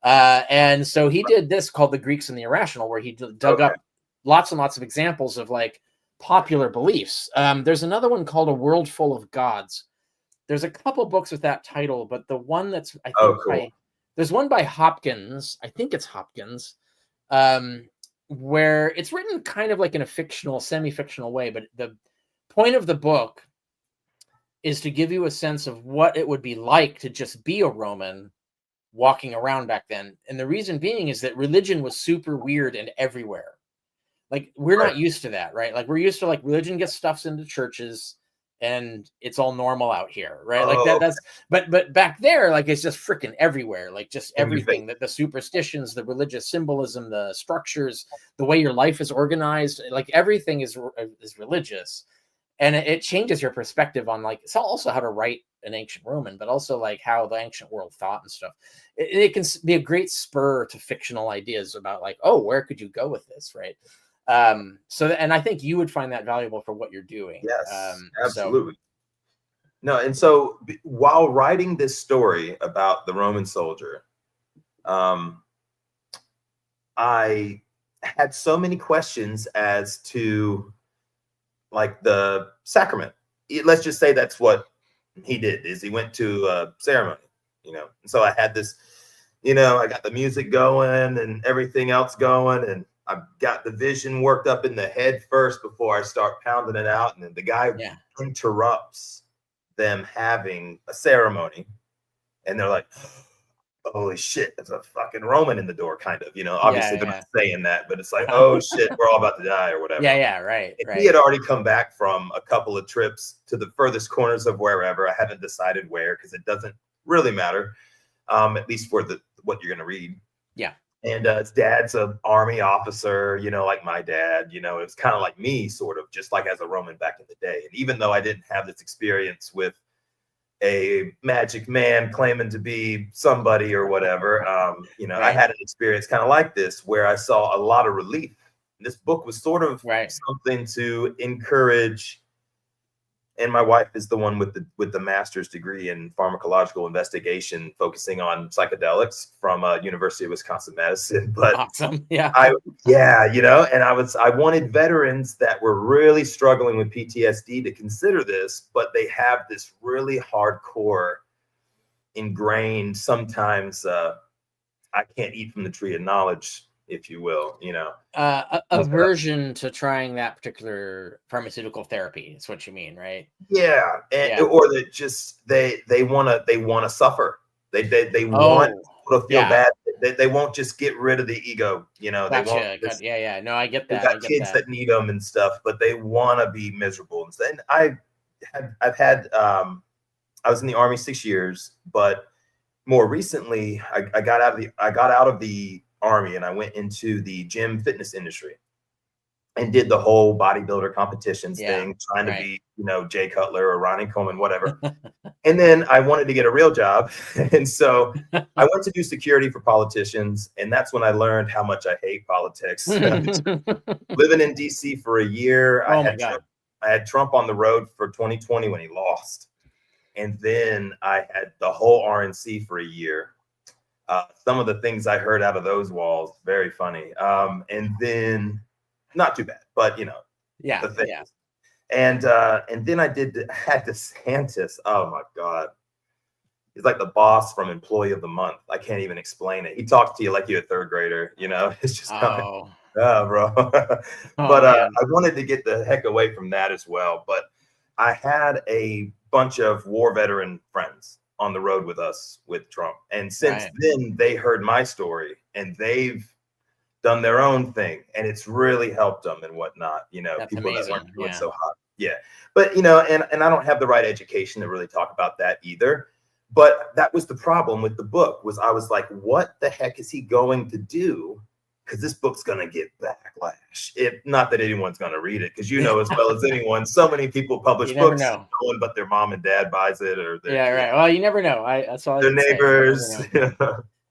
And so he did this called The Greeks and the Irrational, where he dug up lots and lots of examples of popular beliefs. There's another one called A World Full of Gods. There's a couple books with that title, but the one that's, I think, there's one by Hopkins. I think it's Hopkins, where it's written kind of in a fictional, semi-fictional way. But the point of the book is to give you a sense of what it would be like to just be a Roman walking around back then. And the reason being is that religion was super weird and everywhere. We're not used to that, right? We're used to religion gets stuffed into churches and it's all normal out here, right? But back there, it's just freaking everywhere, just everything, that the superstitions, the religious symbolism, the structures, the way your life is organized, everything is religious. And it changes your perspective on it's also how to write an ancient Roman, but also how the ancient world thought and stuff. It can be a great spur to fictional ideas about where could you go with this, right? And I think you would find that valuable for what you're doing. Yes, absolutely. And so while writing this story about the Roman soldier, I had so many questions as to the sacrament. Let's just say that's what he did, is he went to a ceremony, and so I had this, I got the music going and everything else going, and I've got the vision worked up in the head first before I start pounding it out. And then the guy interrupts them having a ceremony, and they're like, holy shit, there's a fucking Roman in the door, kind of, obviously they're not saying that, but it's oh shit, we're all about to die or whatever. Right. He had already come back from a couple of trips to the furthest corners of wherever. I haven't decided where, because it doesn't really matter, at least for what you're going to read. Yeah. And his dad's an army officer, like my dad, it's kind of like me, sort of, just as a Roman back in the day. And even though I didn't have this experience with a magic man claiming to be somebody or whatever. You know, I had an experience kind of like this where I saw a lot of relief. This book was sort of something to encourage. And my wife is the one with the master's degree in pharmacological investigation, focusing on psychedelics from University of Wisconsin-Madison. But awesome, yeah, you know, and I wanted veterans that were really struggling with PTSD to consider this, but they have this really hardcore, ingrained, sometimes I can't eat from the tree of knowledge, if you will, you know, aversion to trying that particular pharmaceutical therapy is what you mean, right? Yeah, or that just they want to suffer. They want to feel bad. They won't just get rid of the ego, you know. Gotcha. They won't. Just, No, I get that. They got kids that need them and stuff, but they want to be miserable. And I was in the Army 6 years, but more recently I got out of the Army and I went into the gym fitness industry and did the whole bodybuilder competitions thing, trying to be, you know, Jay Cutler or Ronnie Coleman, whatever. And then I wanted to get a real job. And so I went to do security for politicians. And that's when I learned how much I hate politics. Living in DC for a year, I had Trump on the road for 2020 when he lost. And then I had the whole RNC for a year. Some of the things I heard out of those walls, very funny. And then not too bad, but you know, the things. And then I had DeSantis. Oh my God. He's like the boss from Employee of the Month. I can't even explain it. He talks to you like you're a third grader, you know, it's just bro. But I wanted to get the heck away from that as well. But I had a bunch of war veteran friends on the road with us with Trump. And since then they heard my story and they've done their own thing and it's really helped them and whatnot, you know. That's people amazing. that weren't doing so hot. Yeah. But you know, and I don't have the right education to really talk about that either. But that was the problem with the book, was I was like, what the heck is he going to do? Because this book's going to get backlash. Not that anyone's going to read it, because you know as well as anyone, so many people publish books, no one but their mom and dad buys it, or their Well, you never know. That's all. Their neighbors.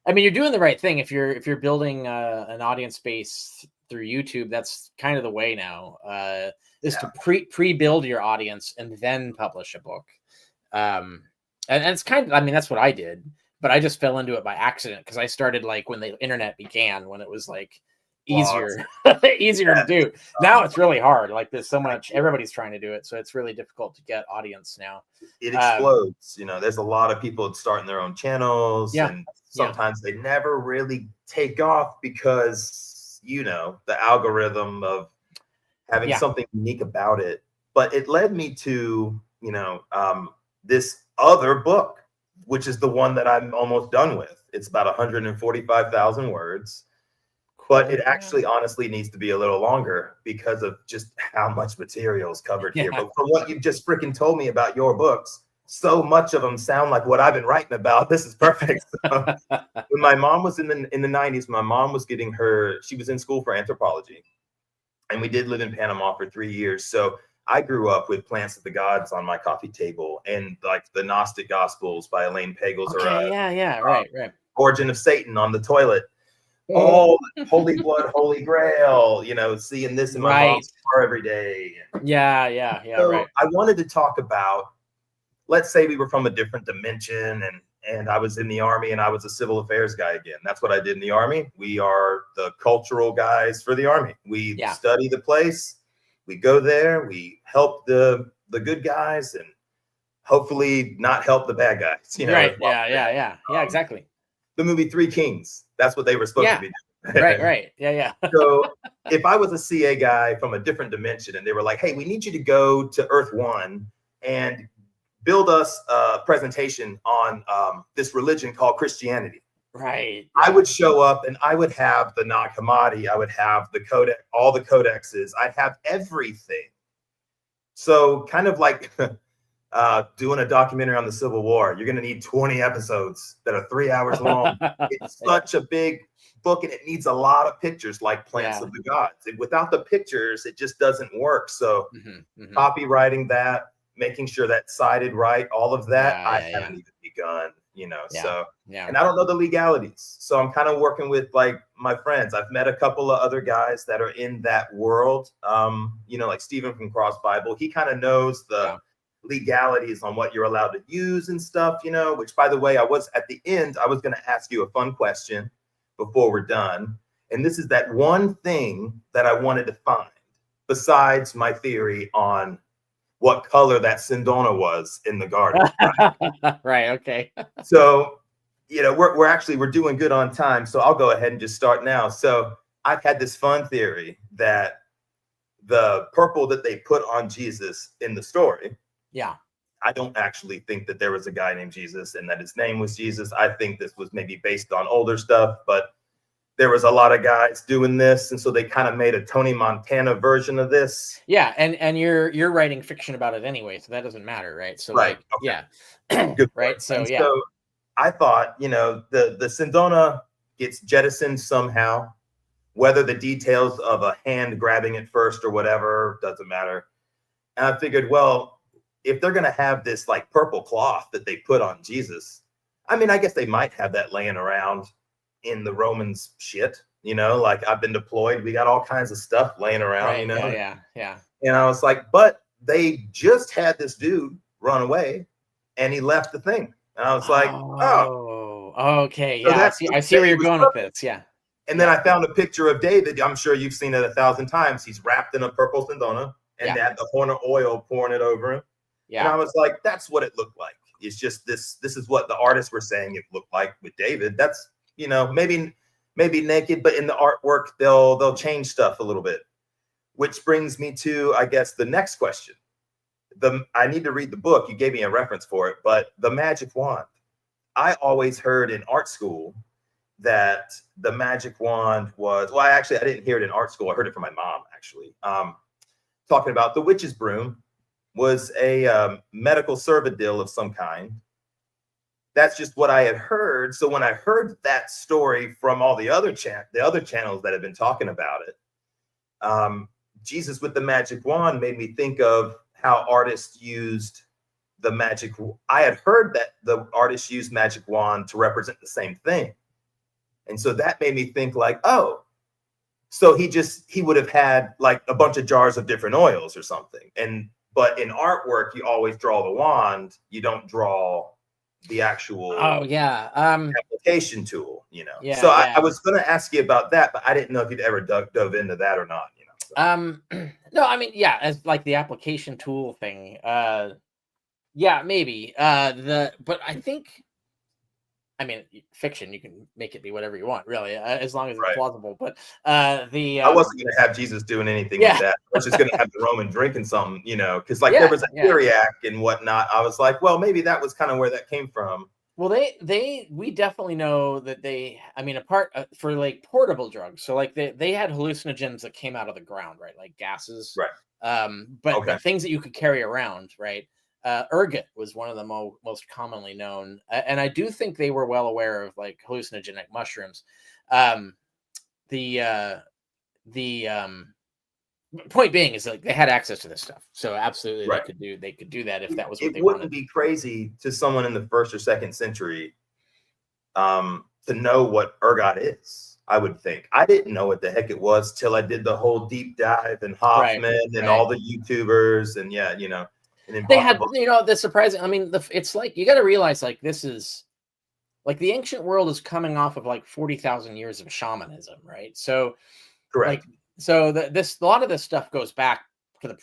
I mean, you're doing the right thing if you're building an audience base through YouTube. That's kind of the way now. Is to pre-build your audience and then publish a book. And it's kind of, I mean, that's what I did. But I just fell into it by accident because I started like when the internet began, when it was like easier to do. Now it's really hard. Like there's so much, everybody's trying to do it. So it's really difficult to get audience now. It explodes. You know, there's a lot of people starting their own channels and sometimes they never really take off because, you know, the algorithm of having something unique about it. But it led me to, you know, this other book, which is the one that I'm almost done with. It's about 145,000 words, but it actually honestly needs to be a little longer because of just how much material is covered here. But from what you've just freaking told me about your books, so much of them sound like what I've been writing about. This is perfect. So, when my mom was in the 90s, my mom was she was in school for anthropology, and we did live in Panama for 3 years. So I grew up with Plants of the Gods on my coffee table and like the Gnostic Gospels by Elaine Pagels. Right. Origin of Satan on the toilet. Oh, Holy Blood, Holy Grail, you know, seeing this in my mom's car every day. So I wanted to talk about, let's say we were from a different dimension and I was in the Army and I was a civil affairs guy again. That's what I did in the Army. We are the cultural guys for the Army. We study the place. We go there, we help the good guys and hopefully not help the bad guys. You know, Exactly. The movie Three Kings, that's what they were supposed to be doing. Right. So if I was a CA guy from a different dimension and they were like, hey, we need you to go to Earth One and build us a presentation on this religion called Christianity. Right. I would show up and I would have the Nag Hammadi, I would have the codex, all the codexes, I'd have everything. So kind of like doing a documentary on the Civil War, you're going to need 20 episodes that are 3 hours long. It's such a big book and it needs a lot of pictures like Plants of the Gods. And without the pictures, it just doesn't work. So copywriting that, making sure that sided right, all of that, I Yeah. haven't even begun, Yeah. so, Yeah. and I don't know the legalities. So I'm kind of working with like my friends. I've met a couple of other guys that are in that world. Like Stephen from Cross Bible, he kind of knows the Yeah. legalities on what you're allowed to use and stuff, which by the way, I was at the end, I was going to ask you a fun question before we're done. And this is that one thing that I wanted to find besides my theory on what color that Sindona was in the garden. Right. Okay. So, we're doing good on time. So I'll go ahead and just start now. So I've had this fun theory that the purple that they put on Jesus in the story, Yeah. I don't actually think that there was a guy named Jesus and that his name was Jesus. I think this was maybe based on older stuff, but there was a lot of guys doing this, and so they kind of made a Tony Montana version of this. Yeah, and you're writing fiction about it anyway, so that doesn't matter, right? So Right. like, Okay. yeah. Good Right. point. So And yeah. so I thought, the Sindona gets jettisoned somehow, whether the details of a hand grabbing it first or whatever, doesn't matter. And I figured, well, if they're going to have this like purple cloth that they put on Jesus, I mean, I guess they might have that laying around in the Romans shit, like I've been deployed. We got all kinds of stuff laying around, Right. Yeah. And I was like, but they just had this dude run away and he left the thing. And I was like, oh, Okay. so Yeah. that's I the see where day you're was going with perfect. this. Yeah. And then I found a picture of David. I'm sure you've seen it 1,000 times. He's wrapped in a purple Sindona and they had the horn of oil pouring it over him. And I was like, that's what it looked like. It's just this is what the artists were saying it looked like with David. That's, maybe naked, but in the artwork, they'll change stuff a little bit. Which brings me to, I guess, the next question. I need to read the book. You gave me a reference for it, but the magic wand. I always heard in art school that the magic wand was, well, I didn't hear it in art school. I heard it from my mom, actually. Talking about the witch's broom was a medical servidil of some kind. That's just what I had heard. So when I heard that story from all the other channels that have been talking about it, Jesus with the magic wand made me think of how artists used the magic. I had heard that the artists used magic wand to represent the same thing. And so that made me think like, oh, so he would have had like a bunch of jars of different oils or something. But in artwork, you always draw the wand. You don't draw the actual application tool, Yeah, so yeah. I was going to ask you about that, but I didn't know if you'd ever dove into that or not, so. No, I mean, yeah, as like the application tool thing, yeah, maybe but I think, I mean, fiction, you can make it be whatever you want, really, as long as it's plausible. But I wasn't going to have Jesus doing anything with that. I was just going to have the Roman drinking something, because like there was a Syriac and whatnot. I was like, well, maybe that was kind of where that came from. Well, we definitely know that apart for like portable drugs. So like they had hallucinogens that came out of the ground, right? Like gases, right? But things that you could carry around, right? Ergot was one of the most commonly known, and I do think they were well aware of like hallucinogenic mushrooms. The point being is like they had access to this stuff, so absolutely they could do that if that was what they wanted. It wouldn't be crazy to someone in the 1st or 2nd century to know what ergot is. I would think. I didn't know what the heck it was till I did the whole deep dive and Hoffman and all the YouTubers and they had, the surprising. I mean, it's like you got to realize like this is like the ancient world is coming off of like 40,000 years of shamanism, right? So, correct. So a lot of this stuff goes back to the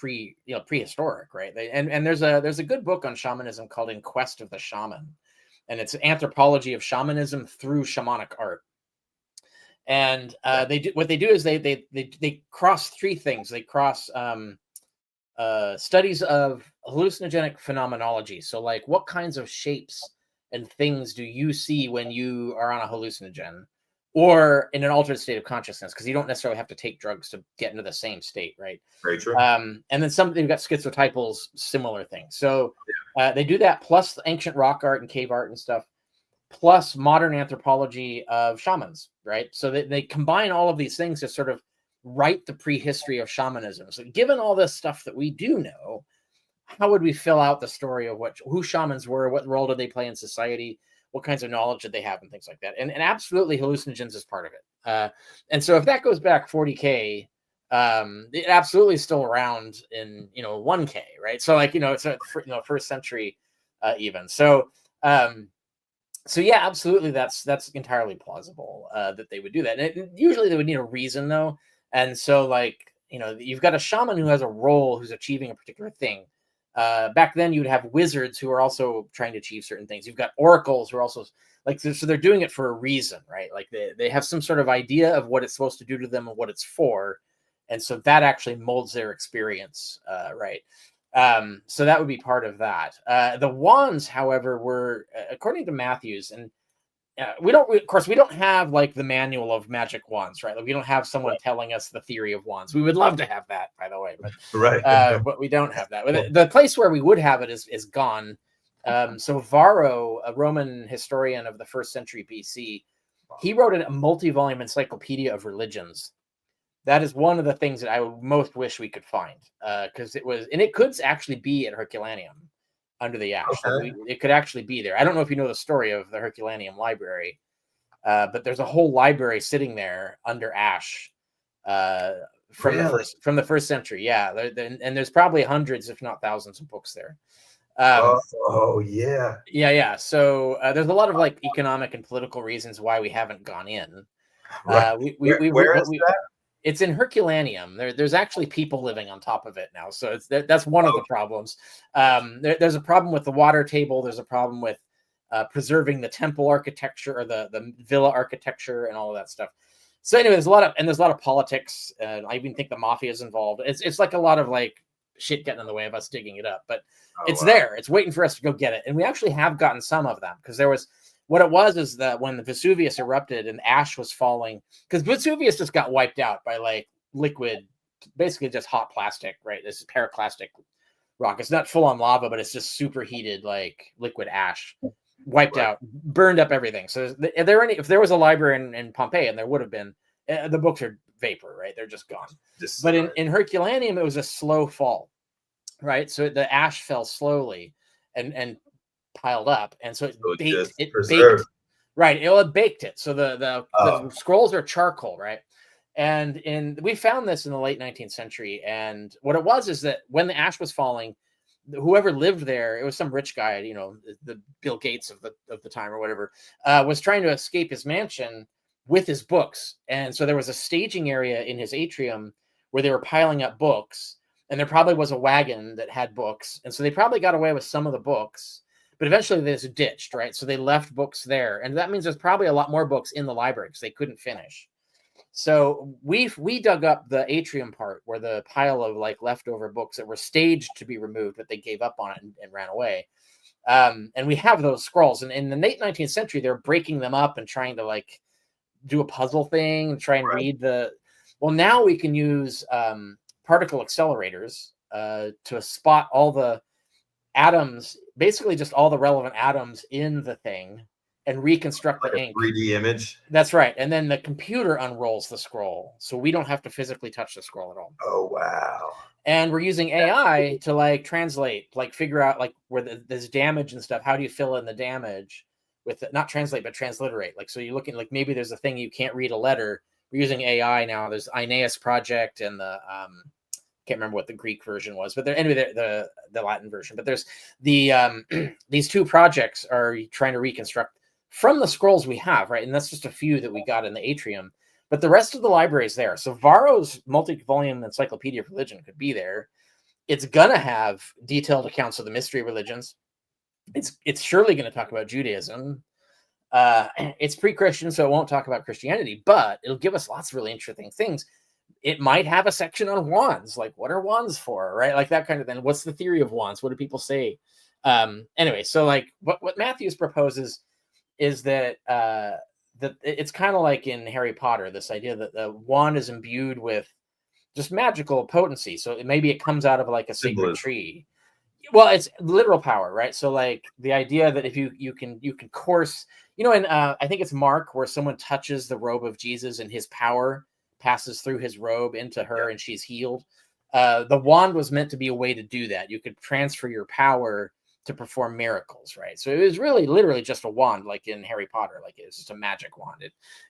prehistoric, right? And there's a good book on shamanism called In Quest of the Shaman, and it's anthropology of shamanism through shamanic art. And what they do is they cross 3 things. They cross studies of hallucinogenic phenomenology. So like what kinds of shapes and things do you see when you are on a hallucinogen or in an altered state of consciousness? Because you don't necessarily have to take drugs to get into the same state, right? Very true. And then they've got schizotypals, similar things. So they do that plus the ancient rock art and cave art and stuff, plus modern anthropology of shamans, right? So they combine all of these things to sort of write the prehistory of shamanism. So given all this stuff that we do know, how would we fill out the story of who shamans were, what role did they play in society, what kinds of knowledge did they have, and things like that. And absolutely, hallucinogens is part of it. And so if that goes back 40K, it absolutely is still around in 1K, right? So like it's a first century even. So so yeah, absolutely, that's entirely plausible that they would do that. And usually they would need a reason though. And so like you've got a shaman who has a role, who's achieving a particular thing. Back then you would have wizards who are also trying to achieve certain things. You've got oracles who are also like, so they're doing it for a reason, right? Like they have some sort of idea of what it's supposed to do to them and what it's for. And so that actually molds their experience, right? So that would be part of that. The wands, however, were, according to Matthews, and of course, we don't have like the manual of magic wands, right? Like we don't have someone telling us the theory of wands. We would love to have that, by the way, but Right. but we don't have that. The place where we would have it is gone. So Varro, a Roman historian of the 1st century BC, he wrote a multi-volume encyclopedia of religions. That is one of the things that I would most wish we could find, because it could actually be at Herculaneum under the ash. Okay. So it could actually be there. I don't know if you know the story of the Herculaneum library, but there's a whole library sitting there under ash from the first century. Yeah, and there's probably hundreds, if not thousands, of books there. Oh yeah. Yeah. So there's a lot of like economic and political reasons why we haven't gone in. Right. Where is that? It's in Herculaneum. There's actually people living on top of it now, so that's one of the problems. There's a problem with the water table. There's a problem with preserving the temple architecture or the villa architecture and all of that stuff. So anyway, there's a lot of politics. I even think the mafia is involved. It's like a lot of like shit getting in the way of us digging it up, but it's there. It's waiting for us to go get it, and we actually have gotten some of them, because there was. What it was is that when the Vesuvius erupted and ash was falling, because Vesuvius just got wiped out by like liquid, basically just hot plastic, right? This is pyroclastic rock. It's not full on lava, but it's just superheated, like liquid ash, wiped out, burned up everything. So if there was a library in Pompeii, and there would have been, the books are vapor, right? They're just gone. But in Herculaneum, it was a slow fall, right? So the ash fell slowly and piled up, and so it baked, right? It baked it. So the scrolls are charcoal, right? And we found this in the late 19th century. And what it was is that when the ash was falling, whoever lived there, it was some rich guy, the Bill Gates of the time or whatever, was trying to escape his mansion with his books. And so there was a staging area in his atrium where they were piling up books, and there probably was a wagon that had books, and so they probably got away with some of the books. But eventually they just ditched, right? So they left books there. And that means there's probably a lot more books in the library because they couldn't finish. So we dug up the atrium part where the pile of like leftover books that were staged to be removed, but they gave up on it and ran away. And we have those scrolls. And in the late 19th century, they're breaking them up and trying to like do a puzzle thing and try and read well, now we can use particle accelerators to spot all the atoms, basically just all the relevant atoms in the thing, and reconstruct the ink. 3D image. That's right. And then the computer unrolls the scroll, so we don't have to physically touch the scroll at all. Oh wow. And we're using AI to like translate, like figure out like where there's damage and stuff. How do you fill in the damage with not translate but transliterate? Like, so you're looking like maybe there's a thing you can't read a letter. We're using AI now. There's Aeneas Project and the can't remember what the Greek version was, but anyway, the Latin version. But there's the these two projects are trying to reconstruct from the scrolls we have, right? And that's just a few that we got in the atrium, but the rest of the library is there. So Varro's multi-volume encyclopedia of religion could be there. It's gonna have detailed accounts of the mystery religions. It's surely going to talk about Judaism. It's pre-Christian, so it won't talk about Christianity, but it'll give us lots of really interesting things. It might have a section on wands, like what are wands for, right? Like that kind of thing. What's the theory of wands? What do people say? Anyway, so like what Matthews proposes is that that it's kind of like in Harry Potter, this idea that the wand is imbued with just magical potency. So maybe it comes out of like a sacred tree. Well, it's literal power, right? So like the idea that if you can course, and I think it's Mark where someone touches the robe of Jesus and his power passes through his robe into her and she's healed. The wand was meant to be a way to do that. You could transfer your power to perform miracles, right? So it was really literally just a wand, like in Harry Potter, like it's just a magic wand.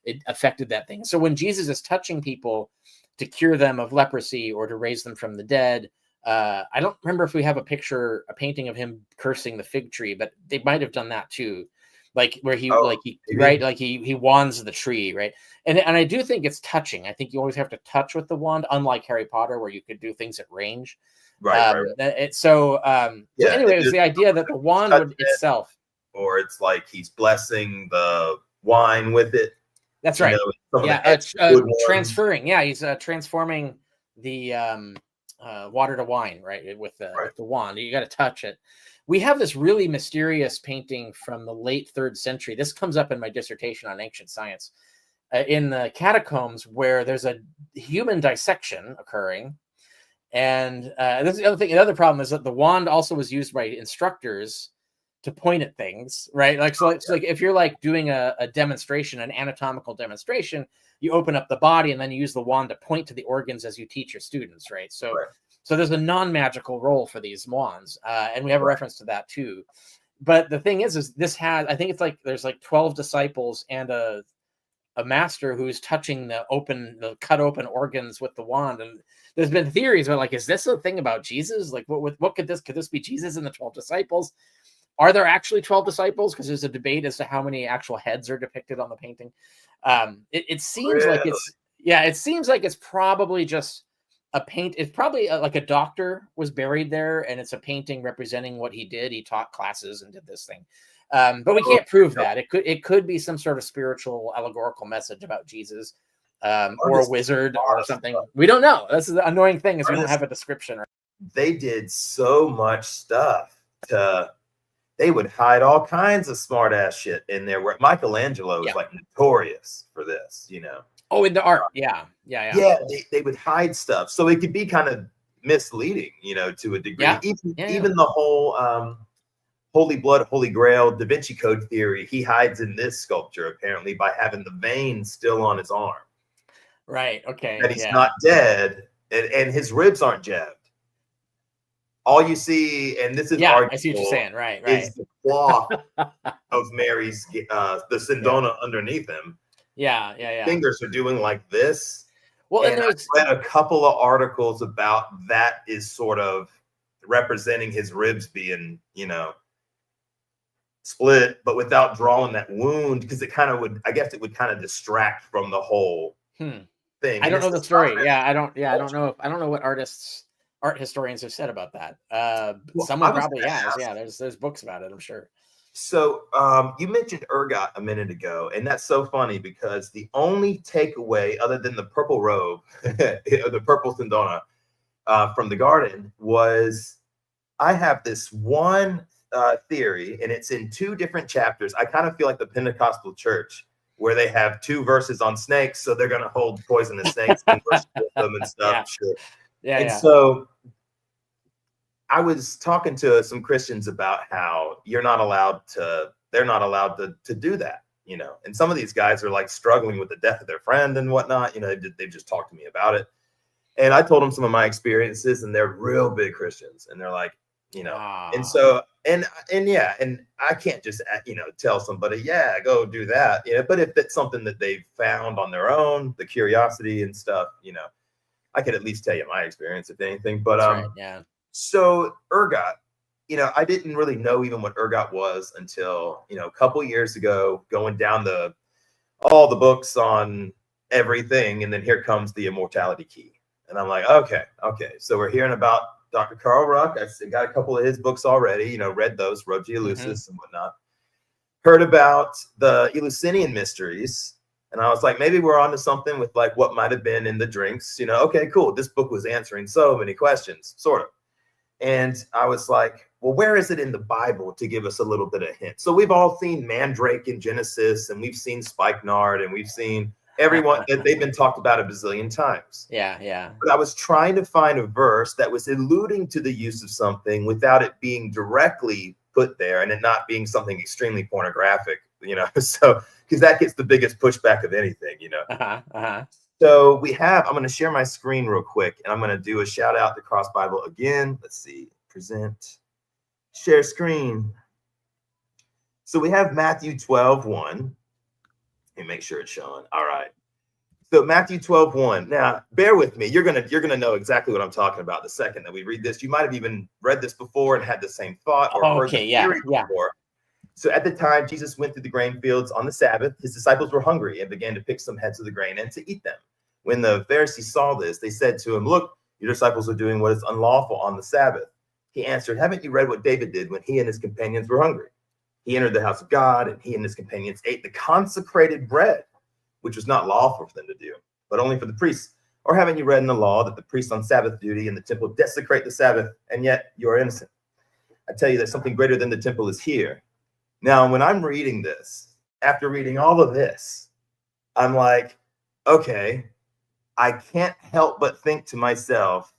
It affected that thing. So when Jesus is touching people to cure them of leprosy or to raise them from the dead, I don't remember if we have a painting of him cursing the fig tree, but they might have done that too, like where he right, like he wands the tree, right? And I do think it's touching. I think you always have to touch with the wand, unlike Harry Potter, where you could do things at range. Right. So anyway, it was the idea that the wand would itself, or it's like he's blessing the wine with it. That's right. Yeah, transferring. Yeah, he's transforming the water to wine, right? With the wand. You got to touch it. We have this really mysterious painting from the late 3rd century. This comes up in my dissertation on ancient science. In the catacombs, where there's a human dissection occurring. And this is the other thing. Another problem is that the wand also was used by instructors to point at things, right? Like, so it's like if you're like doing a demonstration, an anatomical demonstration, you open up the body and then you use the wand to point to the organs as you teach your students, right? So there's a non-magical role for these wands, and we have a reference to that too. But the thing is this has, I think it's like there's like 12 disciples and a master who's touching the cut open organs with the wand. And there's been theories where like, is this a thing about Jesus? Like what could this be Jesus and the 12 disciples? Are there actually 12 disciples? Because there's a debate as to how many actual heads are depicted on the painting. It seems like it seems like it's probably just a paint. It's probably like a doctor was buried there and it's a painting representing what he did. He taught classes and did this thing. But we can't prove that. It could be some sort of spiritual allegorical message about Jesus, or a wizard or something. We don't know. That's the annoying thing is we don't have a description. They did so much stuff they would hide all kinds of smart ass shit in there. Where Michelangelo is like notorious for this, you know. Oh, in the art, yeah. They would hide stuff, so it could be kind of misleading, you know, to a degree. Even the whole Holy Blood, Holy Grail, Da Vinci Code theory, he hides in this sculpture apparently by having the veins still on his arm. Right. Okay. That he's not dead, and his ribs aren't jabbed. All you see, and this is I see what you're saying. Right. Is the cloth of Mary's, the Sindona underneath him. Yeah. Fingers are doing like this. Well, and I read a couple of articles about that is sort of representing his ribs being, you know, split, but without drawing that wound, because it kind of would, I guess it would kind of distract from the whole thing. I don't know the story. I don't know what art historians have said about that. Someone probably has. Yeah, there's books about it, I'm sure. So you mentioned ergot a minute ago, and that's so funny because the only takeaway other than the purple robe, the purple Sindona from the garden, was I have this one theory, and it's in 2 different chapters. I kind of feel like the Pentecostal church, where they have 2 verses on snakes, so they're going to hold poisonous snakes and worship them and stuff. So I was talking to some Christians about how they're not allowed to do that, you know. And some of these guys are like struggling with the death of their friend and whatnot. You know, they just talked to me about it. And I told them some of my experiences, and they're real big Christians. And they're like, you know, and so, and I can't just, you know, tell somebody, go do that. You know, but if it's something that they've found on their own, the curiosity and stuff, you know, I could at least tell you my experience, if anything. But so ergot, you know, I didn't really know even what ergot was until, you know, a couple years ago, going down all the books on everything, and then here comes the Immortality Key, and I'm like, okay. So we're hearing about Dr. Carl Ruck. I got a couple of his books already, you know, read those, Rogia Lucis and whatnot. Heard about the Eleusinian mysteries. And I was like, maybe we're onto something with like what might have been in the drinks, you know. Okay, cool. This book was answering so many questions, sort of. And I was like, well, where is it in the Bible to give us a little bit of hint? So we've all seen Mandrake in Genesis, and we've seen Spikenard, and we've seen everyone that they've been talked about a bazillion times. Yeah. But I was trying to find a verse that was alluding to the use of something without it being directly put there, and it not being something extremely pornographic, you know. So because that gets the biggest pushback of anything, you know. So I'm going to share my screen real quick, and I'm going to do a shout out to Cross Bible again. Let's see, present, share screen. So we have Matthew 12:1. Let me make sure it's showing. All right. So Matthew 12:1. Now, bear with me. You're gonna know exactly what I'm talking about the second that we read this. You might have even read this before and had the same thought or heard the theory before. So at the time, Jesus went through the grain fields on the Sabbath. His disciples were hungry and began to pick some heads of the grain and to eat them. When the Pharisees saw this, they said to him, "Look, your disciples are doing what is unlawful on the Sabbath." He answered, "Haven't you read what David did when he and his companions were hungry? He entered the house of God, and he and his companions ate the consecrated bread, which was not lawful for them to do, but only for the priests. Or haven't you read in the law that the priests on Sabbath duty in the temple desecrate the Sabbath, and yet you are innocent? I tell you that something greater than the temple is here." Now, when I'm reading this, after reading all of this, I'm like, okay, I can't help but think to myself,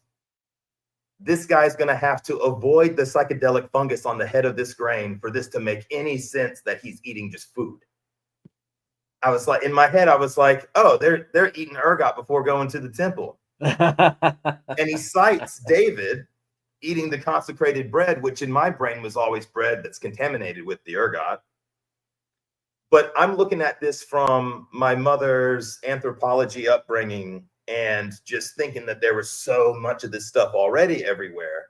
this guy's going to have to avoid the psychedelic fungus on the head of this grain for this to make any sense that he's eating just food. I was like, in my head, I was like, oh, they're eating ergot before going to the temple. And he cites David eating the consecrated bread, which in my brain was always bread that's contaminated with the ergot. But I'm looking at this from my mother's anthropology upbringing and just thinking that there was so much of this stuff already everywhere.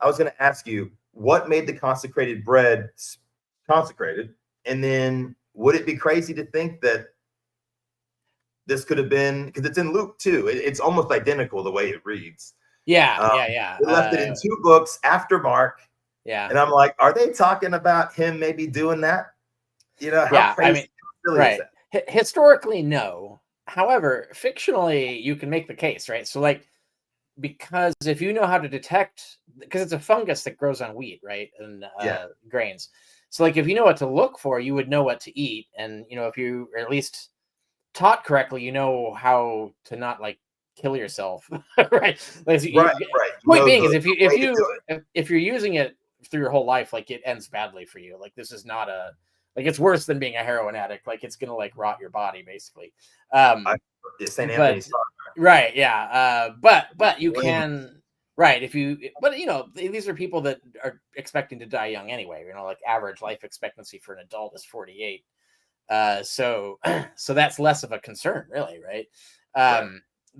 I was going to ask you, what made the consecrated bread consecrated? And then would it be crazy to think that this could have been, because it's in Luke too, it's almost identical the way it reads. Yeah. They left it in 2 books after Mark. Yeah. And I'm like, are they talking about him maybe doing that? You know, how crazy, how silly is that? Historically, no. However, fictionally, you can make the case, right? So, like, because if you know how to detect, because it's a fungus that grows on wheat, right, and grains. So, like, if you know what to look for, you would know what to eat, and if you are at least taught correctly, you know how to not like kill yourself, right? Like, right. Point being is if you're using it through your whole life, like it ends badly for you. Like this is not it's worse than being a heroin addict. Like it's gonna like rot your body basically. St. Anthony's right, yeah. But you can if you these are people that are expecting to die young anyway. Like average life expectancy for an adult is 48. So that's less of a concern, really, right?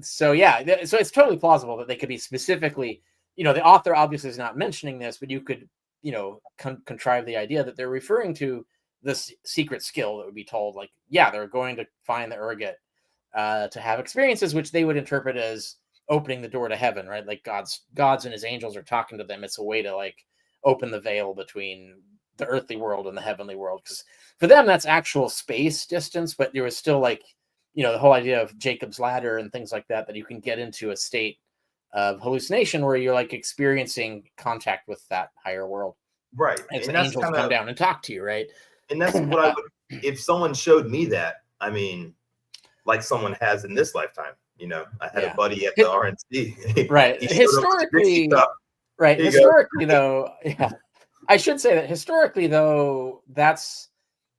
So it's totally plausible that they could be specifically, the author obviously is not mentioning this, but you could, contrive the idea that they're referring to this secret skill that would be told, like, they're going to find the ergot to have experiences which they would interpret as opening the door to heaven, right? Like gods and his angels are talking to them. It's a way to like open the veil between the earthly world and the heavenly world, because for them that's actual space distance, but there was still like the whole idea of Jacob's ladder and things like that you can get into a state of hallucination where you're like experiencing contact with that higher world, right? As the angels come down and talk to you, right? And that's what I would, if someone showed me that, I mean, like someone has in this lifetime. I had a buddy at the RNC. Right. Historically, though, I should say that historically, though, that's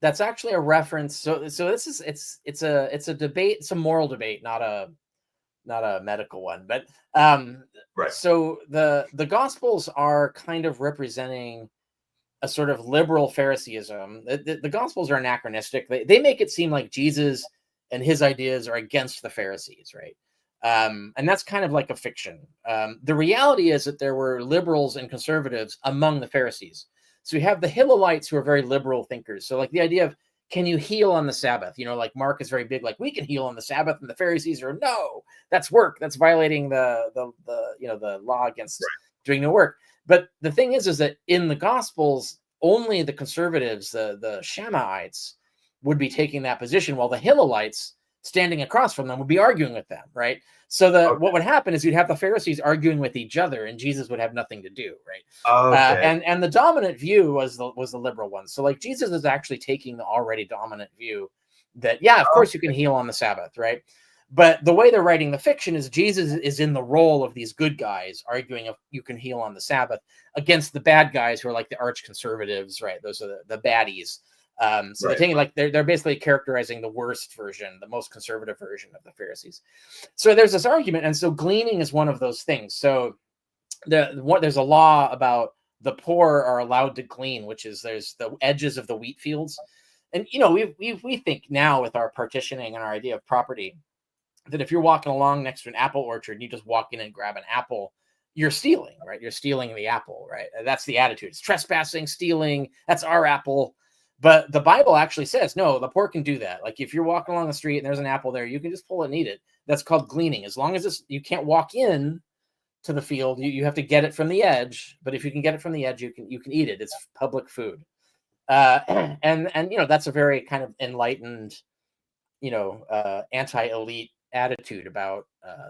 actually a reference. So this is it's a debate. It's a moral debate, not a medical one. But so the Gospels are kind of representing a sort of liberal Phariseeism. The Gospels are anachronistic. They make it seem like Jesus and his ideas are against the Pharisees, right? And that's kind of like a fiction. The reality is that there were liberals and conservatives among the Pharisees. So you have the Hillelites who are very liberal thinkers. So like the idea of, can you heal on the Sabbath? Like Mark is very big, like we can heal on the Sabbath, and the Pharisees are, no, that's work. That's violating the law against doing no work. But the thing is that in the Gospels, only the conservatives, the Shammaites, would be taking that position, while the Hillelites standing across from them would be arguing with them, right? So what would happen is you'd have the Pharisees arguing with each other, and Jesus would have nothing to do, right? And the dominant view was the liberal one. So like Jesus is actually taking the already dominant view that of course you can heal on the Sabbath, right? But the way they're writing the fiction is Jesus is in the role of these good guys arguing if you can heal on the Sabbath against the bad guys who are like the arch conservatives, right? Those are the baddies. So they're taking like they're basically characterizing the worst version, the most conservative version of the Pharisees. So there's this argument, and so gleaning is one of those things. So there's a law about the poor are allowed to glean, which is there's the edges of the wheat fields, and we think now with our partitioning and our idea of property that if you're walking along next to an apple orchard and you just walk in and grab an apple, you're stealing, right? You're stealing the apple, right? That's the attitude. It's trespassing, stealing. That's our apple. But the Bible actually says, no, the poor can do that. Like if you're walking along the street and there's an apple there, you can just pull it and eat it. That's called gleaning. As long as you can't walk in to the field, you have to get it from the edge. But if you can get it from the edge, you can eat it. It's public food. And that's a very kind of enlightened, anti-elite attitude about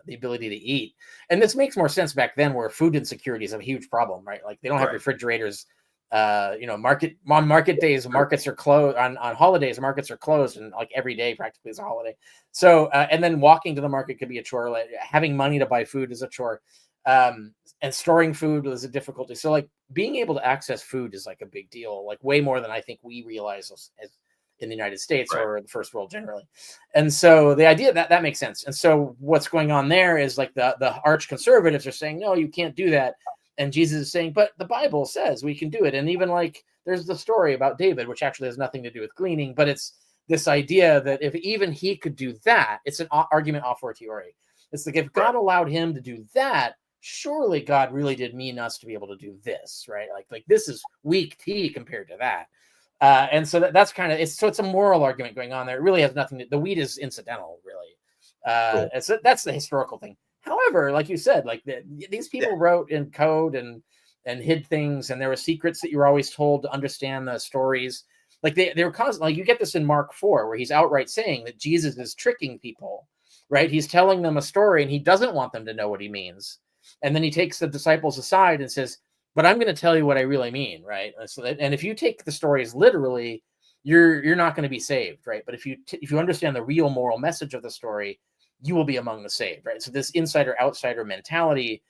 the ability to eat. And this makes more sense back then where food insecurity is a huge problem, right? Like they don't have refrigerators. Market days, markets are closed. On holidays, markets are closed, and like every day practically is a holiday. So and then walking to the market could be a chore. Like having money to buy food is a chore. And storing food is a difficulty. So like being able to access food is like a big deal, like way more than I think we realize as in the United States or the first world generally. And so the idea that makes sense. And so what's going on there is like the arch conservatives are saying, no, you can't do that. And Jesus is saying, but the Bible says we can do it. And even like there's the story about David, which actually has nothing to do with gleaning, but it's this idea that if even he could do that, it's an argument a fortiori. It's like if God allowed him to do that, surely God really did mean us to be able to do this, right? Like this is weak tea compared to that. And so that's kind of it's a moral argument going on there. It really has nothing to, the wheat is incidental, really. And so that's the historical thing. However, like you said, like these people wrote in code and hid things, and there were secrets that you were always told to understand the stories. Like they were constantly, like you get this in Mark 4, where he's outright saying that Jesus is tricking people, right? He's telling them a story and he doesn't want them to know what he means. And then he takes the disciples aside and says, but I'm going to tell you what I really mean, right? And if you take the stories literally, you're not going to be saved, right? But if you understand the real moral message of the story, you will be among the saved, right? So this insider-outsider mentality,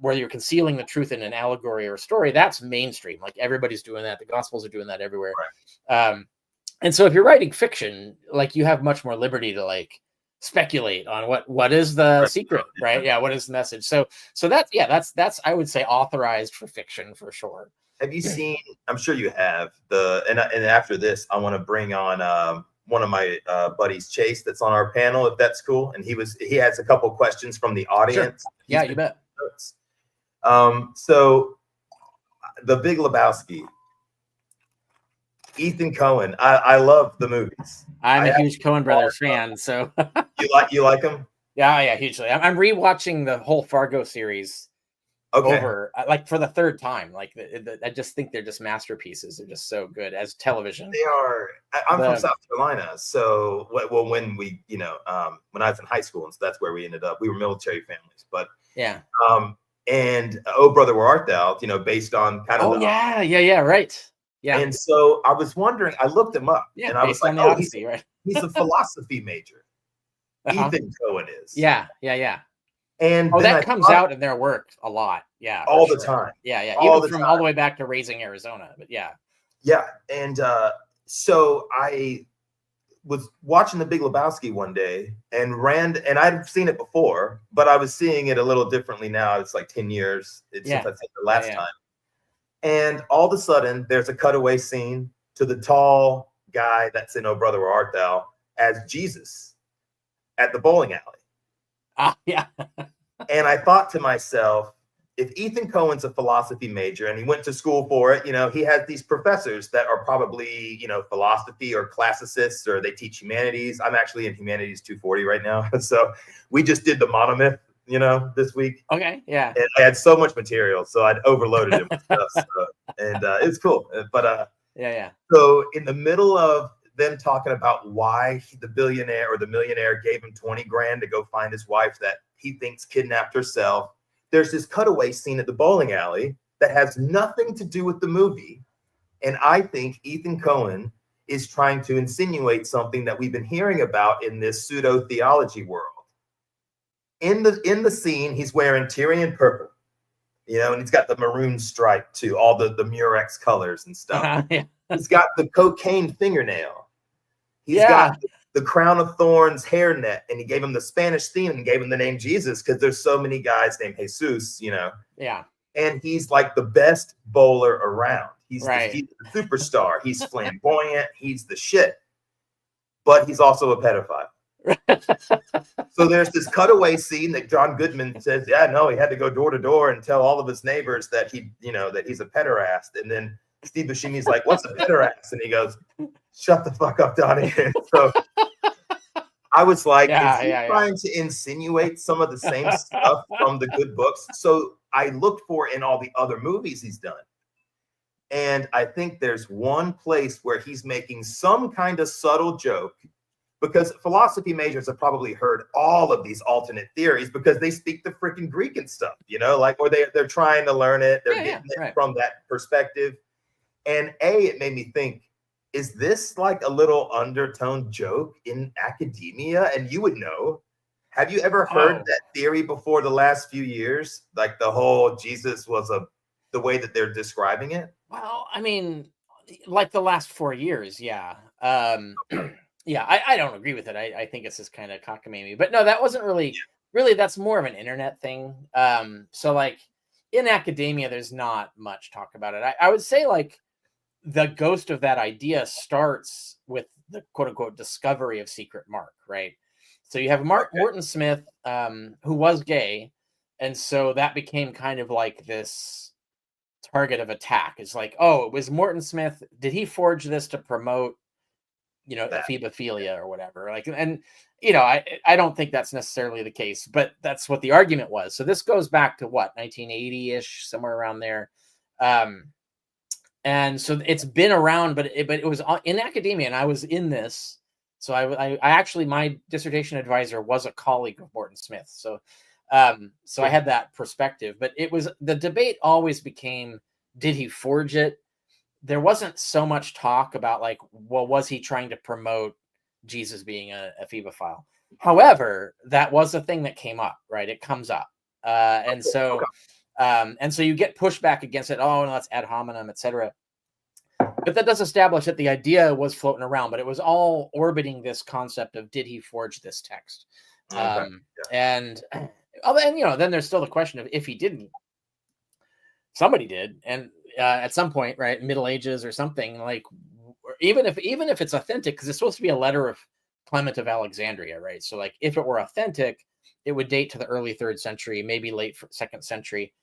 where you're concealing the truth in an allegory or a story, that's mainstream. Like everybody's doing that. The Gospels are doing that everywhere. Right. And so if you're writing fiction, like you have much more liberty to like speculate on what is the secret, right? Yeah, what is the message? So that's I would say authorized for fiction for sure. Have you seen? I'm sure you have and after this, I want to bring on one of my buddies, Chase, that's on our panel, if that's cool. And he has a couple questions from the audience. Sure. Yeah, you bet. So The Big Lebowski, Ethan Cohen. I love the movies. I'm a huge Coen Brothers fan. So you like them? Yeah, hugely. I'm rewatching the whole Fargo series over like for the third time. Like I just think they're just masterpieces. They're just so good as television. They are. I'm from South Carolina, so when we when I was in high school, and so that's where we ended up. We were military families, but yeah. And Oh Brother Where Art Thou? Based on kind of. Right. Yeah. And so I was wondering. I looked him up, and I was like, "Oh, Odyssey, right? He's a philosophy major." Ethan Cohen is. Yeah. And that comes out in their work a lot. Yeah. All the time. Yeah. Even from all the way back to Raising Arizona. But yeah. Yeah. And so I was watching The Big Lebowski one day and I'd seen it before, but I was seeing it a little differently now. It's like 10 years since I said the last time. And all of a sudden there's a cutaway scene to the tall guy that's in Oh Brother Where Art Thou as Jesus at the bowling alley. Yeah. And I thought to myself, if Ethan Cohen's a philosophy major and he went to school for it, he has these professors that are probably, philosophy or classicists, or they teach humanities. I'm actually in Humanities 240 right now. So we just did the monomyth, this week. Okay. Yeah. And I had so much material, so I'd overloaded it with stuff. And it's cool. But yeah. So in the middle of them talking about why the billionaire or the millionaire gave him 20 grand to go find his wife that he thinks kidnapped herself, there's this cutaway scene at the bowling alley that has nothing to do with the movie. And I think Ethan Cohen is trying to insinuate something that we've been hearing about in this pseudo theology world. In the scene, he's wearing Tyrian purple. you know, and he's got the maroon stripe too, all the Murex colors and stuff. Yeah. He's got the cocaine fingernail. He's Yeah. got the crown of thorns hairnet, and he gave him the Spanish theme and gave him the name Jesus because there's so many guys named Jesus, you know. Yeah. And he's like the best bowler around. He's Right. the superstar. He's flamboyant. He's the shit. But he's also a pedophile. So there's this cutaway scene that John Goodman says, yeah, no, he had to go door to door and tell all of his neighbors that he, you know, that he's a pederast. And then Steve Buscemi's like, what's a pederast? And he goes, shut the fuck up, Donnie. So I was like, is he trying to insinuate some of the same stuff from the good books? So I looked for in all the other movies he's done. And I think there's one place where he's making some kind of subtle joke, because philosophy majors have probably heard all of these alternate theories because they speak the freaking Greek and stuff, you know, like, or they're trying to learn it. They're getting it from that perspective. And it made me think, is this like a little undertone joke in academia? And you would know. Have you ever heard that theory before the last few years? Like the whole Jesus was the way that they're describing it? Well, I mean, like the last 4 years, yeah. Yeah, I don't agree with it. I think it's just kind of cockamamie. But no, that wasn't really, that's more of an internet thing. So like in academia, there's not much talk about it. I would say like the ghost of that idea starts with the quote unquote discovery of Secret Mark, right? So you have Morton Smith, who was gay. And so that became kind of like this target of attack. It's like, oh, it was Morton Smith. Did he forge this to promote, you know, ephebophilia or whatever? Like, and, you know, I don't think that's necessarily the case, but that's what the argument was. So this goes back to what, 1980-ish, somewhere around there. And so it's been around, but it was in academia, and I was in this. So I actually, my dissertation advisor was a colleague of Morton Smith. So, so I had that perspective, but it was, the debate always became, did he forge it? There wasn't so much talk about like, well, was he trying to promote Jesus being a ephebophile? However, that was a thing that came up, right? It comes up. And so you get pushback against it. Oh, no, that's ad hominem, etc. But that does establish that the idea was floating around, but it was all orbiting this concept of, did he forge this text? And you know, then there's still the question of, if he didn't, somebody did. And at some point, right, Middle Ages or something, like, even if it's authentic, because it's supposed to be a letter of Clement of Alexandria, right? So like, if it were authentic, it would date to the early 3rd century, maybe late 2nd century.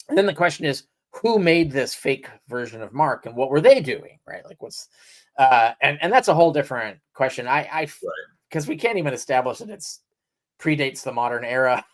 And then the question is, who made this fake version of Mark, and what were they doing, right? Like, what's and that's a whole different question. Because we can't even establish that it's predates the modern era.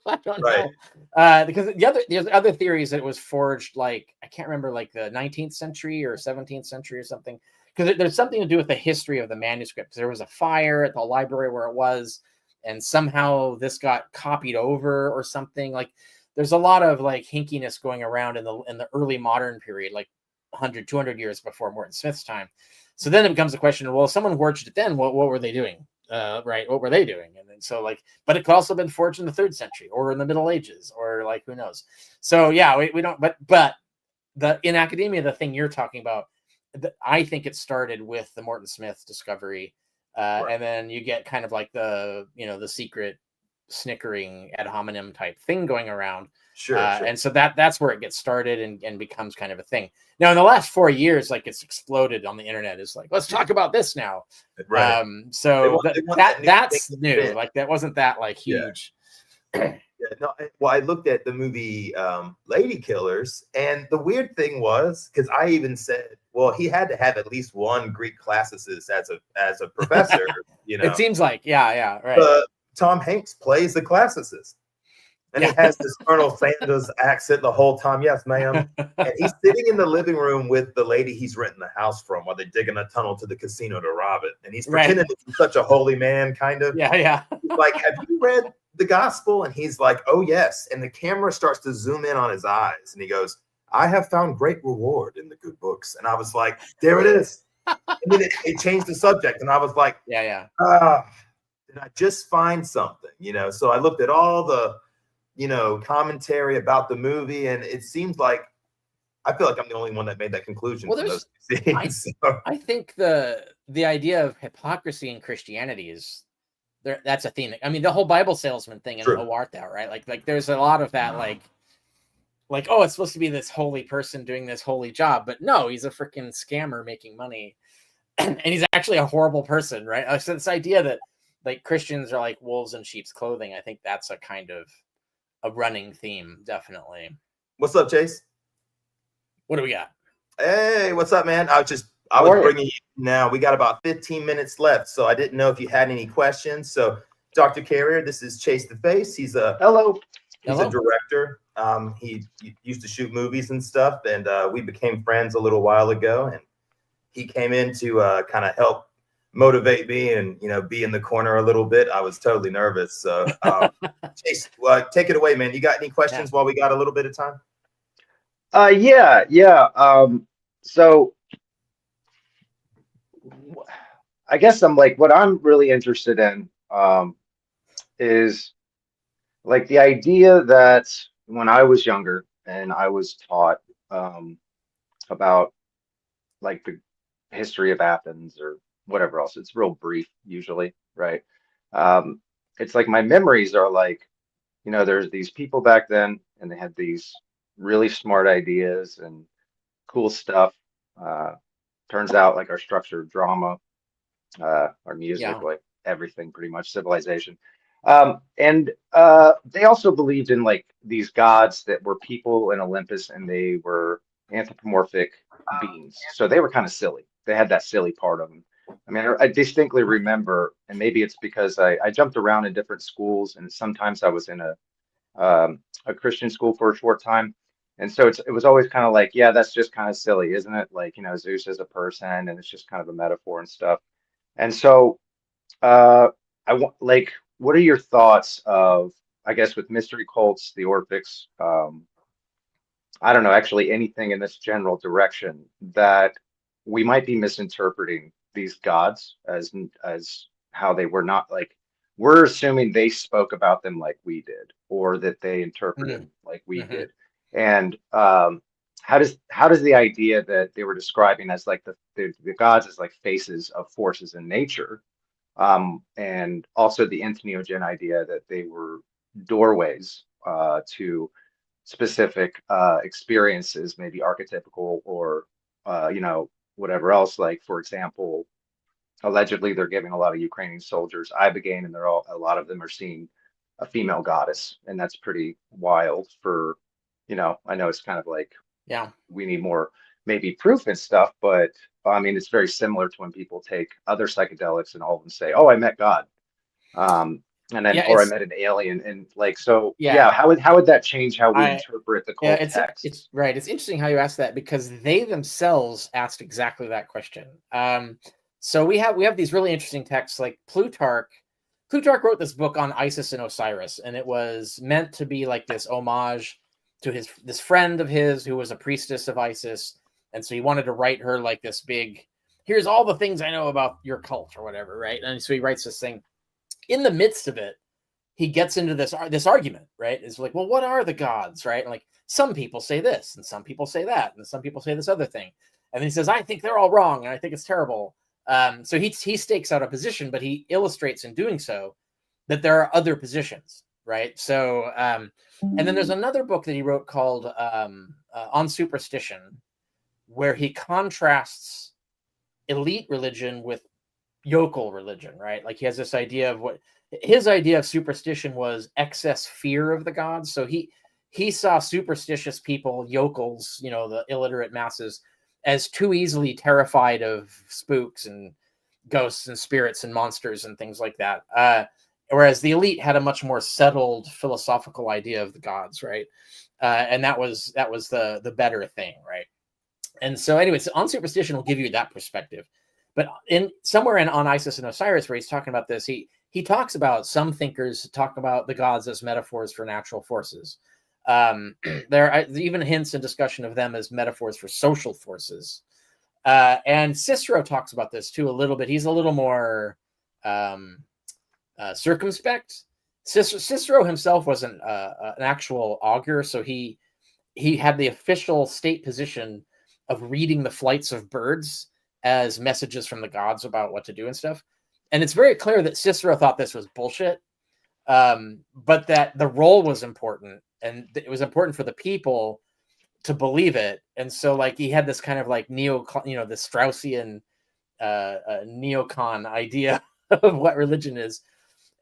I don't know. Because there's other theories that it was forged, like, I can't remember, like the 19th century or 17th century or something, because there's something to do with the history of the manuscript. There was a fire at the library where it was, and somehow this got copied over or something. Like, there's a lot of like hinkiness going around in the early modern period, like 100, 200 years before Morton Smith's time. So then it becomes a question of, well, if someone forged it then, what were they doing? Right, what were they doing? And then so like, but it could also have been forged in the 3rd century or in the Middle Ages, or like, who knows? So yeah, we don't, but in academia, the thing you're talking about, I think it started with the Morton Smith discovery, and then you get kind of like the, you know, the secret snickering ad hominem type thing going around. Sure. And so that's where it gets started and becomes kind of a thing. Now, in the last 4 years, like, it's exploded on the internet. It's like, let's talk about this now. Right. So that's new. Like, that wasn't that like huge. Well, I looked at the movie Lady Killers, and the weird thing was, because I even said, well, he had to have at least one Greek classicist as a professor. You know, it seems like, yeah, right. Tom Hanks plays the classicist, and he has this Colonel Sanders accent the whole time. Yes, ma'am. And he's sitting in the living room with the lady he's renting the house from while they're digging a tunnel to the casino to rob it. And he's pretending to be such a holy man, kind of. Yeah. He's like, have you read the gospel? And he's like, oh, yes. And the camera starts to zoom in on his eyes. And he goes, I have found great reward in the good books. And I was like, there it is. And then it changed the subject. And I was like, yeah. Did I just find something? You know, so I looked at all the commentary about the movie, and it seems like I feel like I'm the only one that made that conclusion from those two scenes. I think the idea of hypocrisy in Christianity is there. That's a theme. I mean, the whole Bible salesman thing in O Art Thou, right? Like there's a lot of that, like, oh, it's supposed to be this holy person doing this holy job, but no, he's a freaking scammer making money, and he's actually a horrible person, right? So this idea that like Christians are like wolves in sheep's clothing, I think that's a kind of a running theme, definitely. What's up, Chase? What do we got? Hey, what's up, man? I was bringing you now. We got about 15 minutes left, so I didn't know if you had any questions. So, Dr. Carrier, this is Chase the Face. He's a director. He used to shoot movies and stuff, and we became friends a little while ago. And he came in to kind of help motivate me and be in the corner a little bit. I was totally nervous. So, Chase, take it away, man. You got any questions while we got a little bit of time? Yeah. So I guess what I'm really interested in, is like the idea that when I was younger and I was taught, about like the history of Athens or whatever else, it's real brief usually, right? It's like my memories are like, there's these people back then and they had these really smart ideas and cool stuff. Turns out like our structure of drama, our music, like everything, pretty much civilization. And they also believed in like these gods that were people in Olympus, and they were anthropomorphic beings. So they were kind of silly. They had that silly part of them. I mean, I distinctly remember, and maybe it's because I jumped around in different schools, and sometimes I was in a Christian school for a short time. And so it was always kind of like, yeah, that's just kind of silly, isn't it? Like, Zeus is a person and it's just kind of a metaphor and stuff. And so I want like, what are your thoughts of, I guess, with mystery cults, the Orphics, I don't know, actually anything in this general direction that we might be misinterpreting these gods as how they were not like, we're assuming they spoke about them like we did, or that they interpreted like we did. And how does the idea that they were describing as like the gods as like faces of forces in nature, and also the entheogen idea that they were doorways to specific experiences, maybe archetypical or whatever else. Like, for example, allegedly they're giving a lot of Ukrainian soldiers ibogaine, and a lot of them are seeing a female goddess, and that's pretty wild for, I know it's kind of like, we need more maybe proof and stuff, but I mean, it's very similar to when people take other psychedelics and all of them say, oh, I met God. And then, or I met an alien, and like, so how would that change how we interpret the cult text? It's right. It's interesting how you asked that, because they themselves asked exactly that question. So we have these really interesting texts, like Plutarch wrote this book on Isis and Osiris, and it was meant to be like this homage to this friend of his who was a priestess of Isis, and so he wanted to write her like this big, here's all the things I know about your cult or whatever, right? And so he writes this thing. In the midst of it, he gets into this argument, right? It's like, well, what are the gods, right? And like, some people say this, and some people say that, and some people say this other thing. And then he says, I think they're all wrong, and I think it's terrible. So he stakes out a position, but he illustrates in doing so that there are other positions, right? So, and then there's another book that he wrote called On Superstition, where he contrasts elite religion with yokel religion, right? Like, he has this idea of what his idea of superstition was: excess fear of the gods. So he saw superstitious people, yokels, the illiterate masses, as too easily terrified of spooks and ghosts and spirits and monsters and things like that. Whereas the elite had a much more settled philosophical idea of the gods, right? And that was the better thing, right? And so, anyways, On Superstition will give you that perspective. But somewhere on Isis and Osiris, where he's talking about this, he talks about, some thinkers talk about the gods as metaphors for natural forces. There are even hints and discussion of them as metaphors for social forces. And Cicero talks about this too a little bit. He's a little more circumspect. Cicero himself wasn't an actual augur, so he had the official state position of reading the flights of birds as messages from the gods about what to do and stuff. And it's very clear that Cicero thought this was bullshit, but that the role was important, and it was important for the people to believe it. And so, like, he had this kind of like the Straussian neocon idea of what religion is.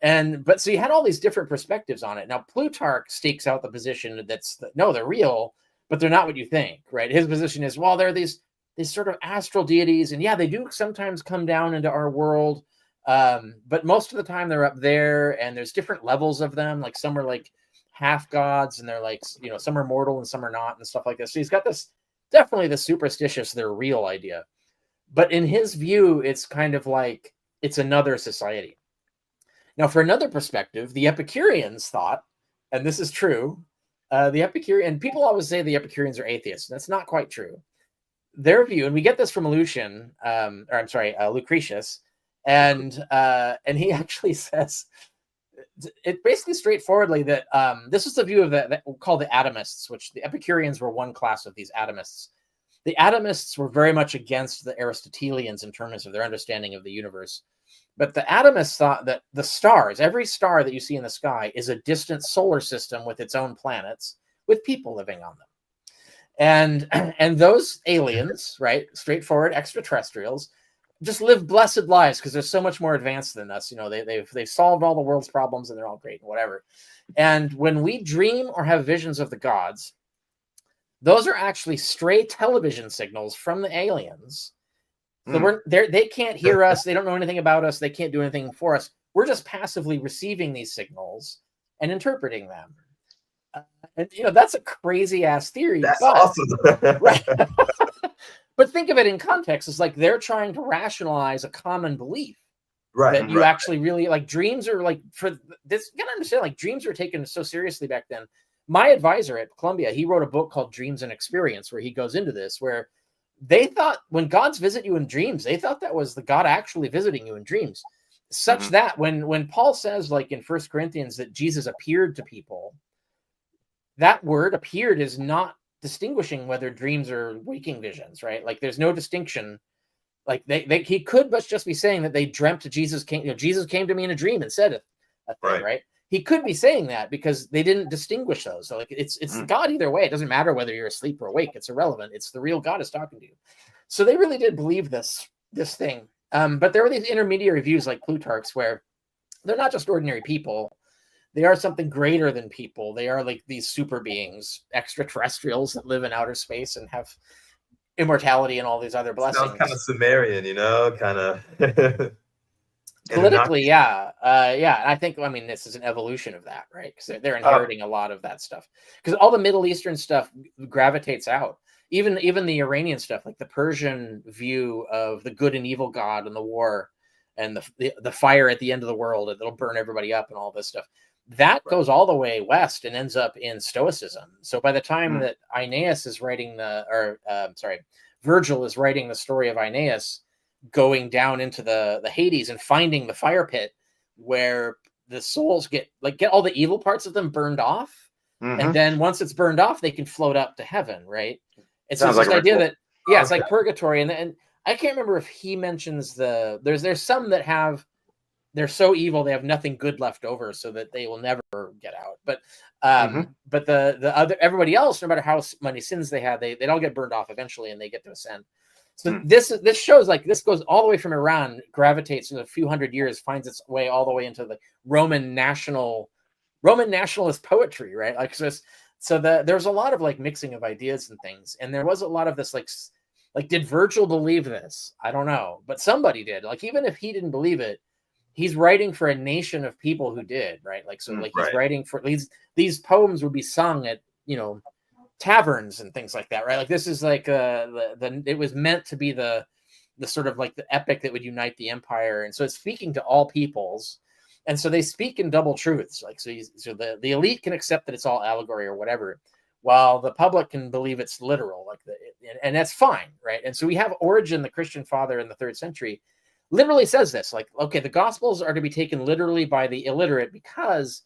But so you had all these different perspectives on it. Now, Plutarch stakes out the position no, they're real, but they're not what you think, right? His position is, well, there are these sort of astral deities, and yeah, they do sometimes come down into our world, but most of the time they're up there, and there's different levels of them. Like, some are like half gods, and they're like, some are mortal and some are not, and stuff like this. So he's got definitely the superstitious, they're real idea. But in his view, it's kind of like it's another society. Now, for another perspective, the Epicureans thought, and this is true, people always say the Epicureans are atheists. That's not quite true. Their view, and we get this from Lucretius, and he actually says it basically straightforwardly that this is the view of that called the atomists, which the Epicureans were one class of these atomists. The atomists were very much against the Aristotelians in terms of their understanding of the universe. But the atomists thought that the stars, every star that you see in the sky, is a distant solar system with its own planets, with people living on them. And those aliens, right, straightforward extraterrestrials, just live blessed lives because they're so much more advanced than us. They've solved all the world's problems, and they're all great and whatever. And when we dream or have visions of the gods, those are actually stray television signals from the aliens. So they can't hear us. They don't know anything about us. They can't do anything for us. We're just passively receiving these signals and interpreting them. And that's a crazy ass theory. That's awesome. Right. But think of it in context. It's like they're trying to rationalize a common belief. Right. That you actually really like dreams are like for this. You gotta understand, like, dreams were taken so seriously back then. My advisor at Columbia, he wrote a book called Dreams and Experience, where he goes into this, where they thought when gods visit you in dreams, they thought that was the God actually visiting you in dreams. Such that when Paul says, like in 1 Corinthians, that Jesus appeared to people, that word appeared is not distinguishing whether dreams or waking visions, right? Like, there's no distinction. Like he could just be saying that they dreamt Jesus came, Jesus came to me in a dream and said a thing, right? He could be saying that because they didn't distinguish those. So like it's God either way. It doesn't matter whether you're asleep or awake. It's irrelevant. It's the real God is talking to you. So they really did believe this thing. But there were these intermediary views like Plutarch's, where they're not just ordinary people. They are something greater than people. They are like these super beings, extraterrestrials that live in outer space and have immortality and all these other blessings. Sounds kind of Sumerian, kind of. Politically, yeah. I think, this is an evolution of that, right? Because they're inheriting a lot of that stuff. Because all the Middle Eastern stuff gravitates out. Even the Iranian stuff, like the Persian view of the good and evil God and the war and the fire at the end of the world that'll burn everybody up and all this stuff. That goes all the way west and ends up in Stoicism. So by the time that Aeneas is writing Virgil is writing the story of Aeneas going down into the Hades and finding the fire pit where the souls get all the evil parts of them burned off. And then once it's burned off, they can float up to heaven, right? It's this idea that, it's like purgatory. And I can't remember if he mentions there's some that they're so evil they have nothing good left over, so that they will never get out. But the other, everybody else, no matter how many sins they had, they'd all get burned off eventually, and they get to ascend. So this shows, like, this goes all the way from Iran, gravitates in a few hundred years, finds its way all the way into the Roman nationalist poetry, right? Like, so there's a lot of like mixing of ideas and things, and there was a lot of this like did Virgil believe this? I don't know, but somebody did. Like, even if he didn't believe it, he's writing for a nation of people who did, right? Like, so like he's writing for these poems would be sung at taverns and things like that, right? Like, this is like it was meant to be the sort of like the epic that would unite the empire, and so it's speaking to all peoples, and so they speak in double truths. Like, so the elite can accept that it's all allegory or whatever, while the public can believe it's literal, and that's fine, right? And so we have Origen, the Christian father in the 3rd century, literally says this, like, okay, the Gospels are to be taken literally by the illiterate because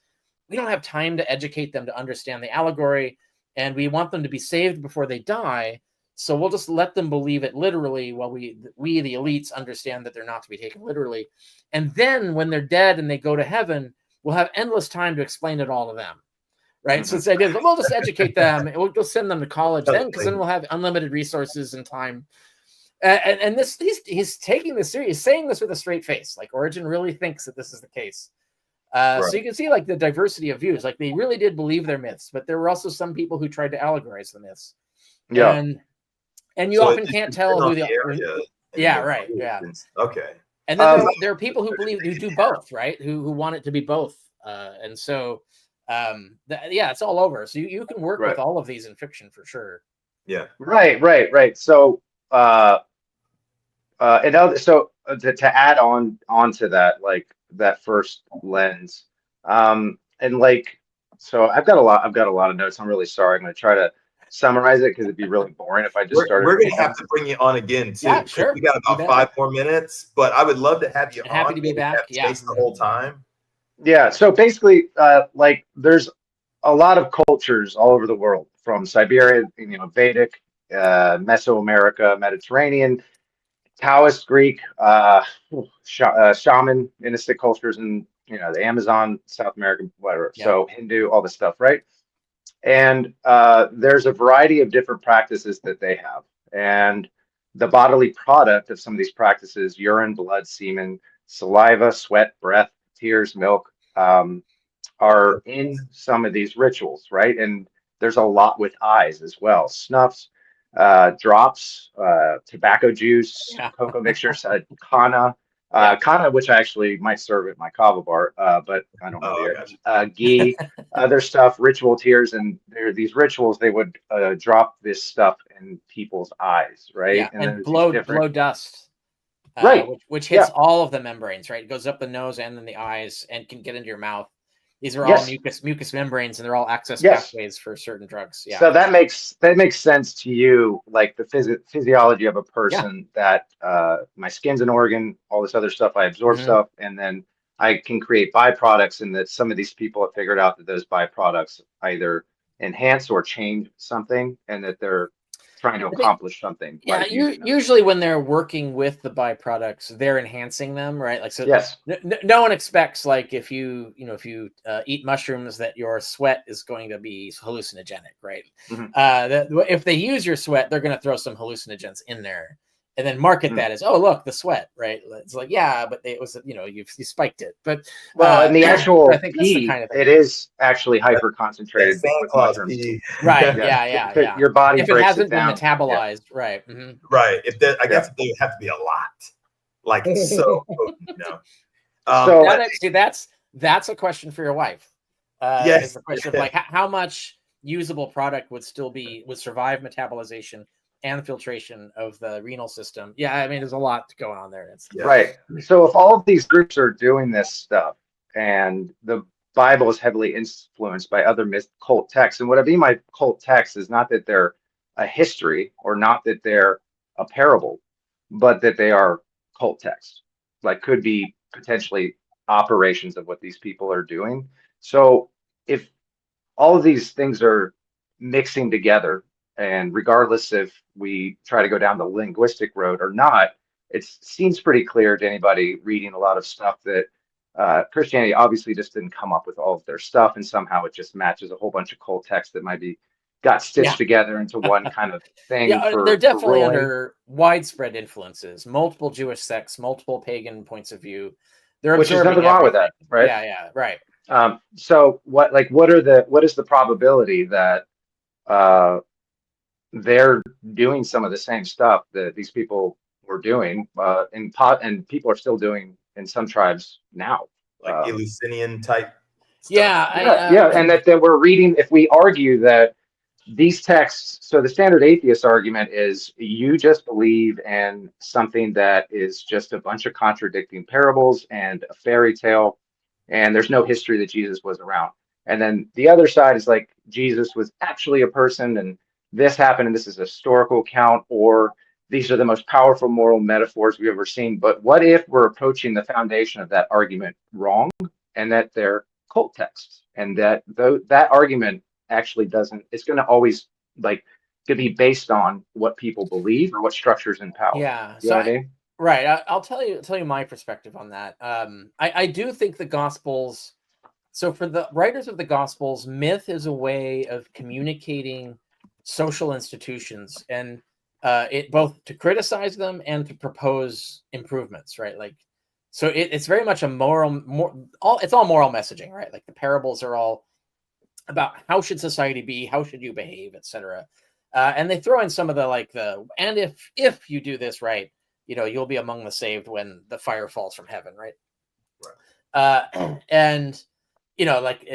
we don't have time to educate them to understand the allegory, and we want them to be saved before they die. So we'll just let them believe it literally while we the elites understand that they're not to be taken literally. And then when they're dead and they go to heaven, we'll have endless time to explain it all to them. Right. So it's the idea that we'll just educate them and we'll send them to college then, because then we'll have unlimited resources and time. And this he's taking this serious, he's saying this with a straight face. Like Origen really thinks that this is the case. Right. So you can see like the diversity of views. Like they really did believe their myths, but there were also some people who tried to allegorize the myths. Yeah. And you So often can't tell who the area. Yeah, right. Yeah. Okay. And then there are people who believe who do both, right? Who want it to be both. And so yeah, it's all over. So you can work with all of these in fiction for sure. Yeah. Right. So to add on to that, like that first lens, and like, so I've got a lot of notes. I'm really sorry. I'm going to try to summarize it because it'd be really boring if I just started. We're going to have to bring you on again too. Yeah, sure. We got about 5 more minutes, but I would love to have you on. Happy to be back. Yeah. The whole time. Yeah. So basically, like there's a lot of cultures all over the world, from Siberia, Vedic, Mesoamerica, Mediterranean, Taoist, Greek, shaman, Mystic cultures, and the Amazon, South America, whatever. Yeah. So Hindu, all this stuff, right? And there's a variety of different practices that they have, and the bodily product of some of these practices, urine, blood, semen, saliva, sweat, breath, tears, milk, are in some of these rituals, right? And there's a lot with eyes as well. Snuffs, drops, tobacco juice, cocoa mixtures, kana, which I actually might serve at my kava bar, but I don't know. Ghee, other stuff, ritual tears, and there are these rituals. They would drop this stuff in people's eyes, right? Yeah, and blow dust. Right. Which hits all of the membranes, right? It goes up the nose and then the eyes and can get into your mouth. These are all mucous membranes, and they're all access pathways for certain drugs. Yeah. So that makes sense to you, like the physiology of a person, that my skin's an organ, all this other stuff, I absorb stuff, and then I can create byproducts, and that some of these people have figured out that those byproducts either enhance or change something, and that they're trying to accomplish something. Yeah, usually when they're working with the byproducts, they're enhancing them, right? Like, so no one expects, like, if you eat mushrooms, that your sweat is going to be hallucinogenic, right? If they use your sweat, they're going to throw some hallucinogens in there and then market that as, oh, look, the sweat, right? It's like, yeah, but it was, you spiked it. But and the actual I think that's the kind of thing. It is actually hyper concentrated with mushrooms. Right. Yeah. Your body, if it hasn't been metabolized, right? Right. I guess they would have to be a lot, like so. That's a question for your wife. It's a question of like how much usable product would survive metabolization and filtration of the renal system. Yeah, I mean, there's a lot going on there. Right. So if all of these groups are doing this stuff, and the Bible is heavily influenced by other cult texts, and what I mean by cult texts is not that they're a history or not that they're a parable, but that they are cult texts, like could be potentially operations of what these people are doing. So if all of these things are mixing together, and regardless if we try to go down the linguistic road or not, it seems pretty clear to anybody reading a lot of stuff that Christianity obviously just didn't come up with all of their stuff, and somehow it just matches a whole bunch of cult texts that might be got stitched together into one kind of thing. They're definitely under widespread influences, multiple Jewish sects, multiple pagan points of view. Which is nothing wrong with that, right? Yeah, right. So what is the probability that they're doing some of the same stuff that these people were doing, and people are still doing in some tribes now, like Eleusinian type stuff. And that we're reading. If we argue that these texts, so the standard atheist argument is you just believe in something that is just a bunch of contradicting parables and a fairy tale, and there's no history that Jesus was around. And then the other side is like Jesus was actually a person, and this happened, and this is a historical account, or these are the most powerful moral metaphors we've ever seen. But what if we're approaching the foundation of that argument wrong, and that they're cult texts, and that argument actually doesn't. It's going to always like to be based on what people believe or what structures in power. Yeah. You know So what I mean? right, I'll tell you my perspective on that. I do think the Gospels. So for the writers of the Gospels, myth is a way of communicating social institutions, and it both to criticize them and to propose improvements. Right, like so it's very much a it's all moral messaging, right? Like the parables are all about how should society be, how should you behave, etc. And they throw in some of the and if you do this right, you'll be among the saved when the fire falls from heaven, right? And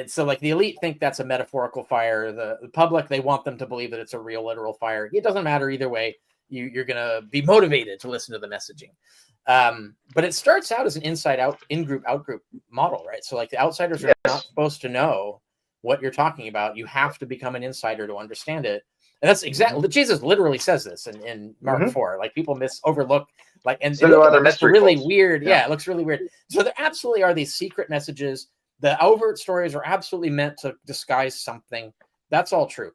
so like the elite think that's a metaphorical fire. The public, they want them to believe that it's a real literal fire. It doesn't matter either way. You're gonna be motivated to listen to the messaging. But it starts out as an inside out, in group, out group model, right? So like the outsiders are not supposed to know what you're talking about. You have to become an insider to understand it. And that's exactly Jesus literally says this in Mark 4. Like people overlook, like, and so other it's mystery really cults. weird. Yeah, it looks really weird. So there absolutely are these secret messages. The overt stories are absolutely meant to disguise something. That's all true.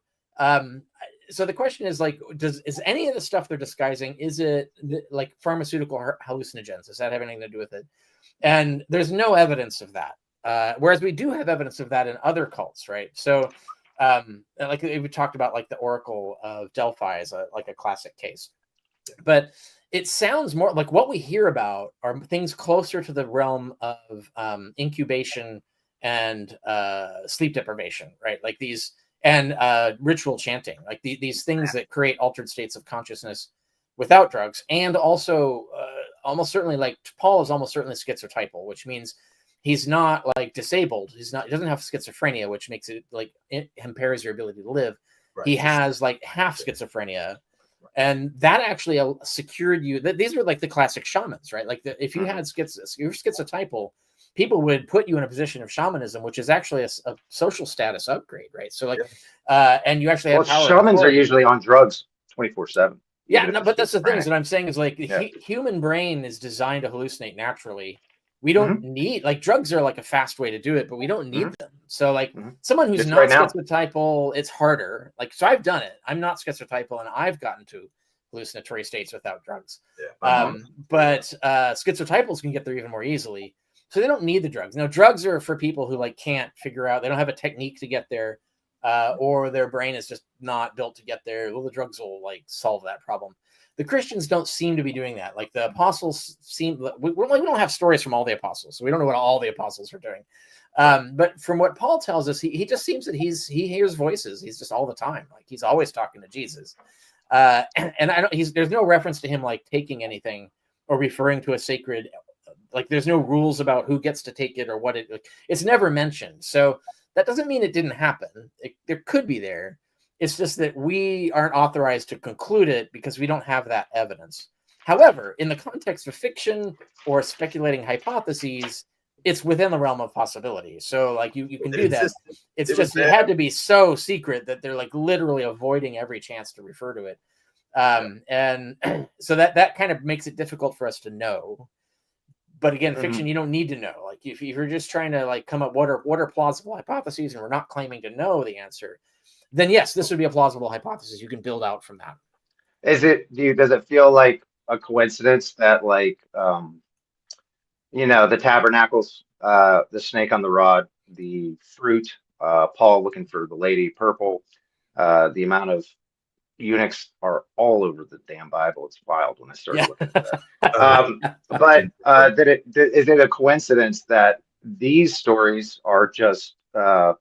So the question is like, is any of the stuff they're disguising, is it like pharmaceutical hallucinogens? Does that have anything to do with it? And there's no evidence of that. Whereas we do have evidence of that in other cults, right? So like we talked about, like the Oracle of Delphi is like a classic case. But it sounds more like what we hear about are things closer to the realm of incubation and sleep deprivation, right? Like these and ritual chanting, like these things that create altered states of consciousness without drugs. And also almost certainly, like Paul is almost certainly schizotypal, which means he's not like disabled. He doesn't have schizophrenia, which makes it like it impairs your ability to live. Right. He has like half schizophrenia. And that actually secured you. These were like the classic shamans, right? Like if you had you're schizotypal, people would put you in a position of shamanism, which is actually a social status upgrade, right? So like, and you actually have power. Shamans are usually on drugs 24/7. Yeah, no, but that's the thing. Is what I'm saying is like the human brain is designed to hallucinate naturally. We don't need, like, drugs are like a fast way to do it, but we don't need them. So like someone who's not schizotypal, it's harder. Like, so I've done it. I'm not schizotypal and I've gotten to hallucinatory states without drugs. But schizotypals can get there even more easily. So they don't need the drugs. Now, drugs are for people who like can't figure out, they don't have a technique to get there, or their brain is just not built to get there. Well, the drugs will like solve that problem. The Christians don't seem to be doing that. Like the apostles we don't have stories from all the apostles, so we don't know what all the apostles are doing. But from what Paul tells us, he just seems that he hears voices. He's just all the time, like he's always talking to Jesus. And I don't, there's no reference to him like taking anything or referring to a sacred, like there's no rules about who gets to take it or what it's never mentioned. So that doesn't mean it didn't happen. There could be there. It's just that we aren't authorized to conclude it because we don't have that evidence. However, in the context of fiction or speculating hypotheses, it's within the realm of possibility. So like you can do that. It's just it had to be so secret that they're like literally avoiding every chance to refer to it. And so that kind of makes it difficult for us to know. But again, fiction, you don't need to know. Like if you're just trying to like come up what are plausible hypotheses, and we're not claiming to know the answer, then yes, this would be a plausible hypothesis. You can build out from that. Does it feel like a coincidence that like the tabernacles, the snake on the rod, the fruit, Paul looking for the lady purple, the amount of eunuchs are all over the damn Bible. It's wild when I started looking at that. But is it a coincidence that these stories are just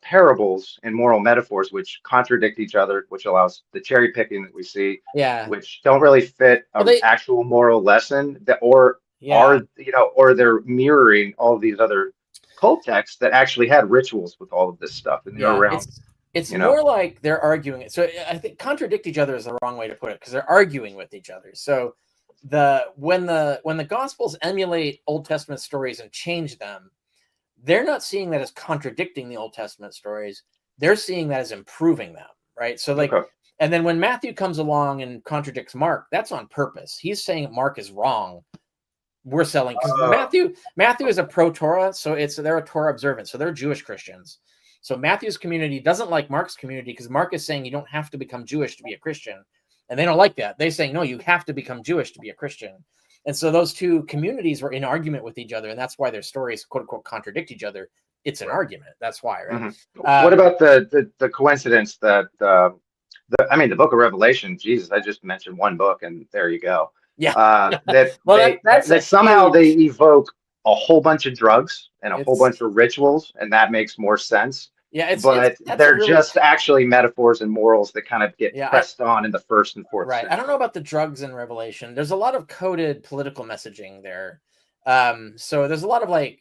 parables and moral metaphors which contradict each other, which allows the cherry picking that we see, which don't really fit an actual moral lesson or they're mirroring all of these other cult texts that actually had rituals with all of this stuff and they're around. It's more like they're arguing it. So I think contradict each other is the wrong way to put it because they're arguing with each other. So when the Gospels emulate Old Testament stories and change them, they're not seeing that as contradicting the Old Testament stories. They're seeing that as improving them, right? So like, and then when Matthew comes along and contradicts Mark, that's on purpose. He's saying Mark is wrong we're selling, because Matthew is a pro-Torah, so they're a Torah observant, so they're Jewish Christians. So Matthew's community doesn't like Mark's community, because Mark is saying you don't have to become Jewish to be a Christian, and they don't like that. They're saying no, you have to become Jewish to be a Christian. And so those two communities were in argument with each other, and that's why their stories quote unquote contradict each other. It's an argument. That's why, right? Mm-hmm. What about the coincidence that the Book of Revelation? Jesus, I just mentioned one book, and there you go. Yeah. That well, that somehow they evoke a whole bunch of drugs and a whole bunch of rituals, and that makes more sense. Yeah, but they're really just actually metaphors and morals that kind of get pressed on in the first and fourth. Right. Century. I don't know about the drugs in Revelation. There's a lot of coded political messaging there. So there's a lot of like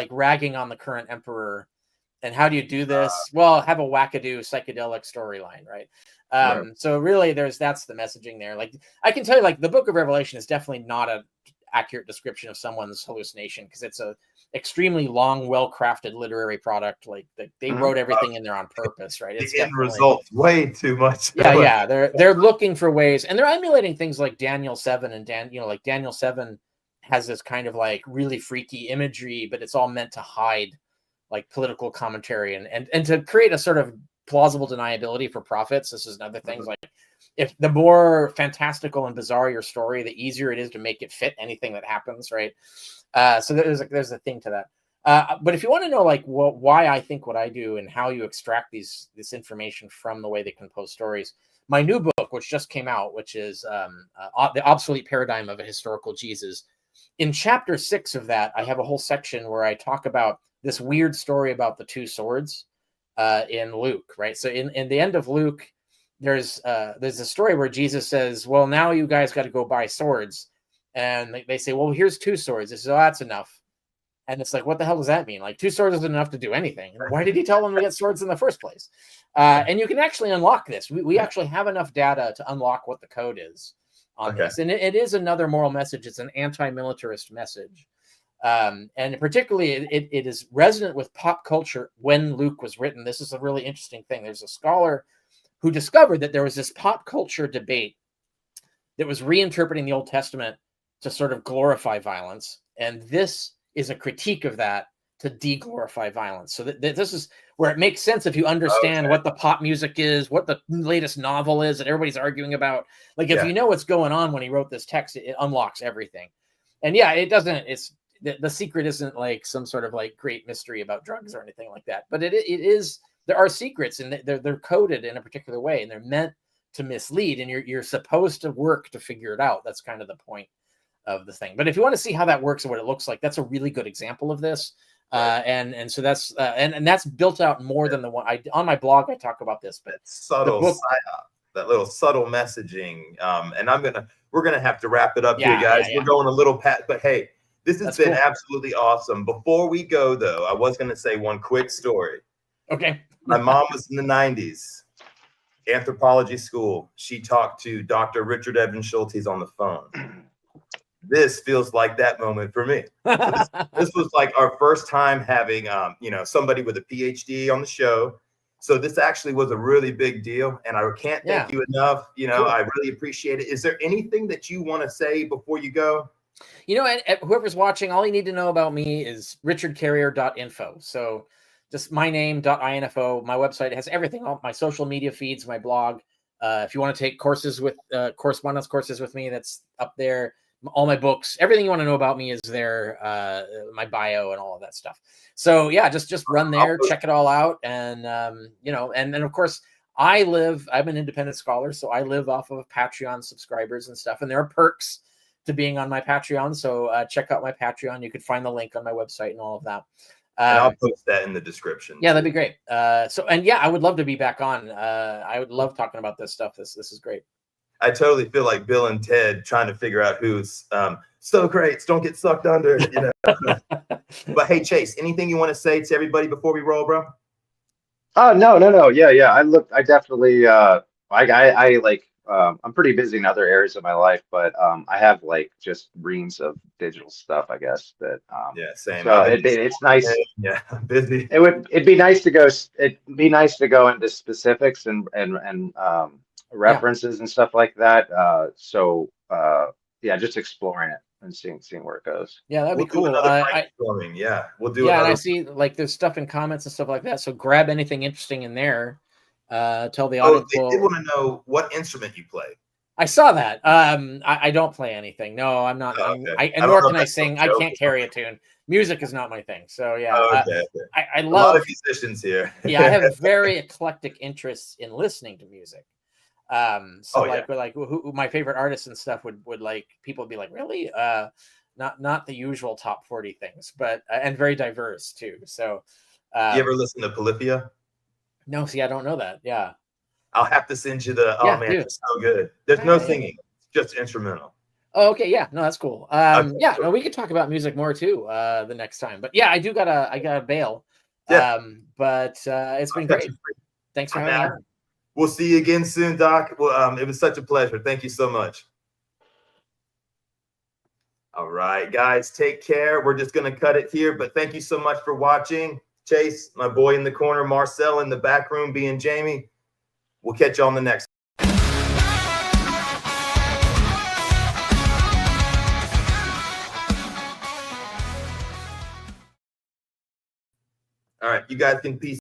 ragging on the current emperor. And how do you do this? Well, have a wackadoo psychedelic storyline, right? So really, that's the messaging there. Like I can tell you, like the Book of Revelation is definitely not an accurate description of someone's hallucination, because it's a extremely long, well-crafted literary product. Like they wrote everything in there on purpose, right? It's the end result's way too much. Yeah. They're looking for ways, and they're emulating things like Daniel 7 and Daniel 7 has this kind of like really freaky imagery, but it's all meant to hide like political commentary and to create a sort of plausible deniability for prophets. This is another thing. Like if the more fantastical and bizarre your story, the easier it is to make it fit anything that happens, right? So there's a thing to that. But if you want to know like why I think what I do and how you extract this information from the way they compose stories, my new book, which just came out, which is The Obsolete Paradigm of a Historical Jesus. In chapter 6 of that, I have a whole section where I talk about this weird story about the two swords in Luke, right? So in the end of Luke, there's a story where Jesus says, well, now you guys got to go buy swords. And they say, well, here's 2 swords. They say, oh, that's enough. And it's like, what the hell does that mean? Like 2 swords isn't enough to do anything. Why did he tell them to get swords in the first place? And you can actually unlock this. We actually have enough data to unlock what the code is on this. And it is another moral message. It's an anti-militarist message. And particularly it is resonant with pop culture when Luke was written. This is a really interesting thing. There's a scholar who discovered that there was this pop culture debate that was reinterpreting the Old Testament to sort of glorify violence. And this is a critique of that to de-glorify violence. So this is where it makes sense if you understand what the pop music is, what the latest novel is that everybody's arguing about. Like if you know what's going on when he wrote this text, it unlocks everything. And it doesn't, the secret isn't like some sort of like great mystery about drugs or anything like that, but it is, there are secrets and they're coded in a particular way and they're meant to mislead, and you're supposed to work to figure it out. That's kind of the point of the thing. But if you want to see how that works and what it looks like, that's a really good example of this. And so that's and that's built out more than the one on my blog. I talk about this, but subtle psyop, that little subtle messaging. And we're gonna have to wrap it up here, guys. We're going a little but hey, this has been absolutely awesome. Before we go, though, I was gonna say one quick story. Okay. My mom was in the 90s, anthropology school. She talked to Dr. Richard Evans Schultes on the phone. This feels like that moment for me. So this was like our first time having, somebody with a PhD on the show. So this actually was a really big deal, and I can't thank you enough. Cool. I really appreciate it. Is there anything that you want to say before you go? And whoever's watching, all you need to know about me is richardcarrier.info. So just my name.info. My website has everything, all my social media feeds, my blog. If you want to take correspondence courses with me, that's up there. All my books, everything you want to know about me is there, my bio and all of that stuff. So just run there, check it all out. And, and then of course I'm an independent scholar, so I live off of Patreon subscribers and stuff. And there are perks to being on my Patreon. So check out my Patreon. You could find the link on my website and all of that. And I'll post that in the description. Yeah, that'd be great. I would love to be back on. I would love talking about this stuff. This is great. I totally feel like Bill and Ted trying to figure out who's so great. Don't get sucked under, But hey, Chase, anything you want to say to everybody before we roll, bro? Oh, no. Yeah. I definitely, I'm pretty busy in other areas of my life, but I have like just reams of digital stuff, I guess that, same. So it's nice. Yeah, I'm busy. It'd be nice to go into specifics and references and stuff like that. yeah, just exploring it and seeing where it goes. Yeah, that'd We'll be do cool. another brainstorming. Yeah, we'll do Yeah, and I another. see like there's stuff in comments and stuff like that. So grab anything interesting in there. Tell the Oh, audience. they did Well, want to know what instrument you play. I saw that. I don't play anything. No, I'm not. Oh, okay. And I don't nor know if can I that's a sing. I joke can't or carry a something. tune. Music is not my thing. So yeah, Oh, okay, okay. I A lot love. of musicians here. Yeah, I have very eclectic interests in listening to music. So Oh, yeah. like who my favorite artists and stuff would like people would be like, really? Not the usual top 40 things, but and very diverse too. So You ever listen to Polyphia? no, see, I don't know that. Yeah. I'll have to send you the. Oh Yeah, man, dude. it's so good. There's no Yeah. singing, it's just instrumental. Oh, okay, yeah, no, that's cool. Okay, Yeah, cool. no, we could talk about music more too the next time. But yeah, I gotta bail. Yeah. But it's been I'll catch great. you free. Thanks for having me Man, on. we'll see you again soon, Doc. Well, it was such a pleasure. Thank you so much. All right, guys, take care. We're just gonna cut it here, but thank you so much for watching. Chase, my boy in the corner, Marcel in the back room being Jamie. We'll catch you on the next. All right, you guys can peace.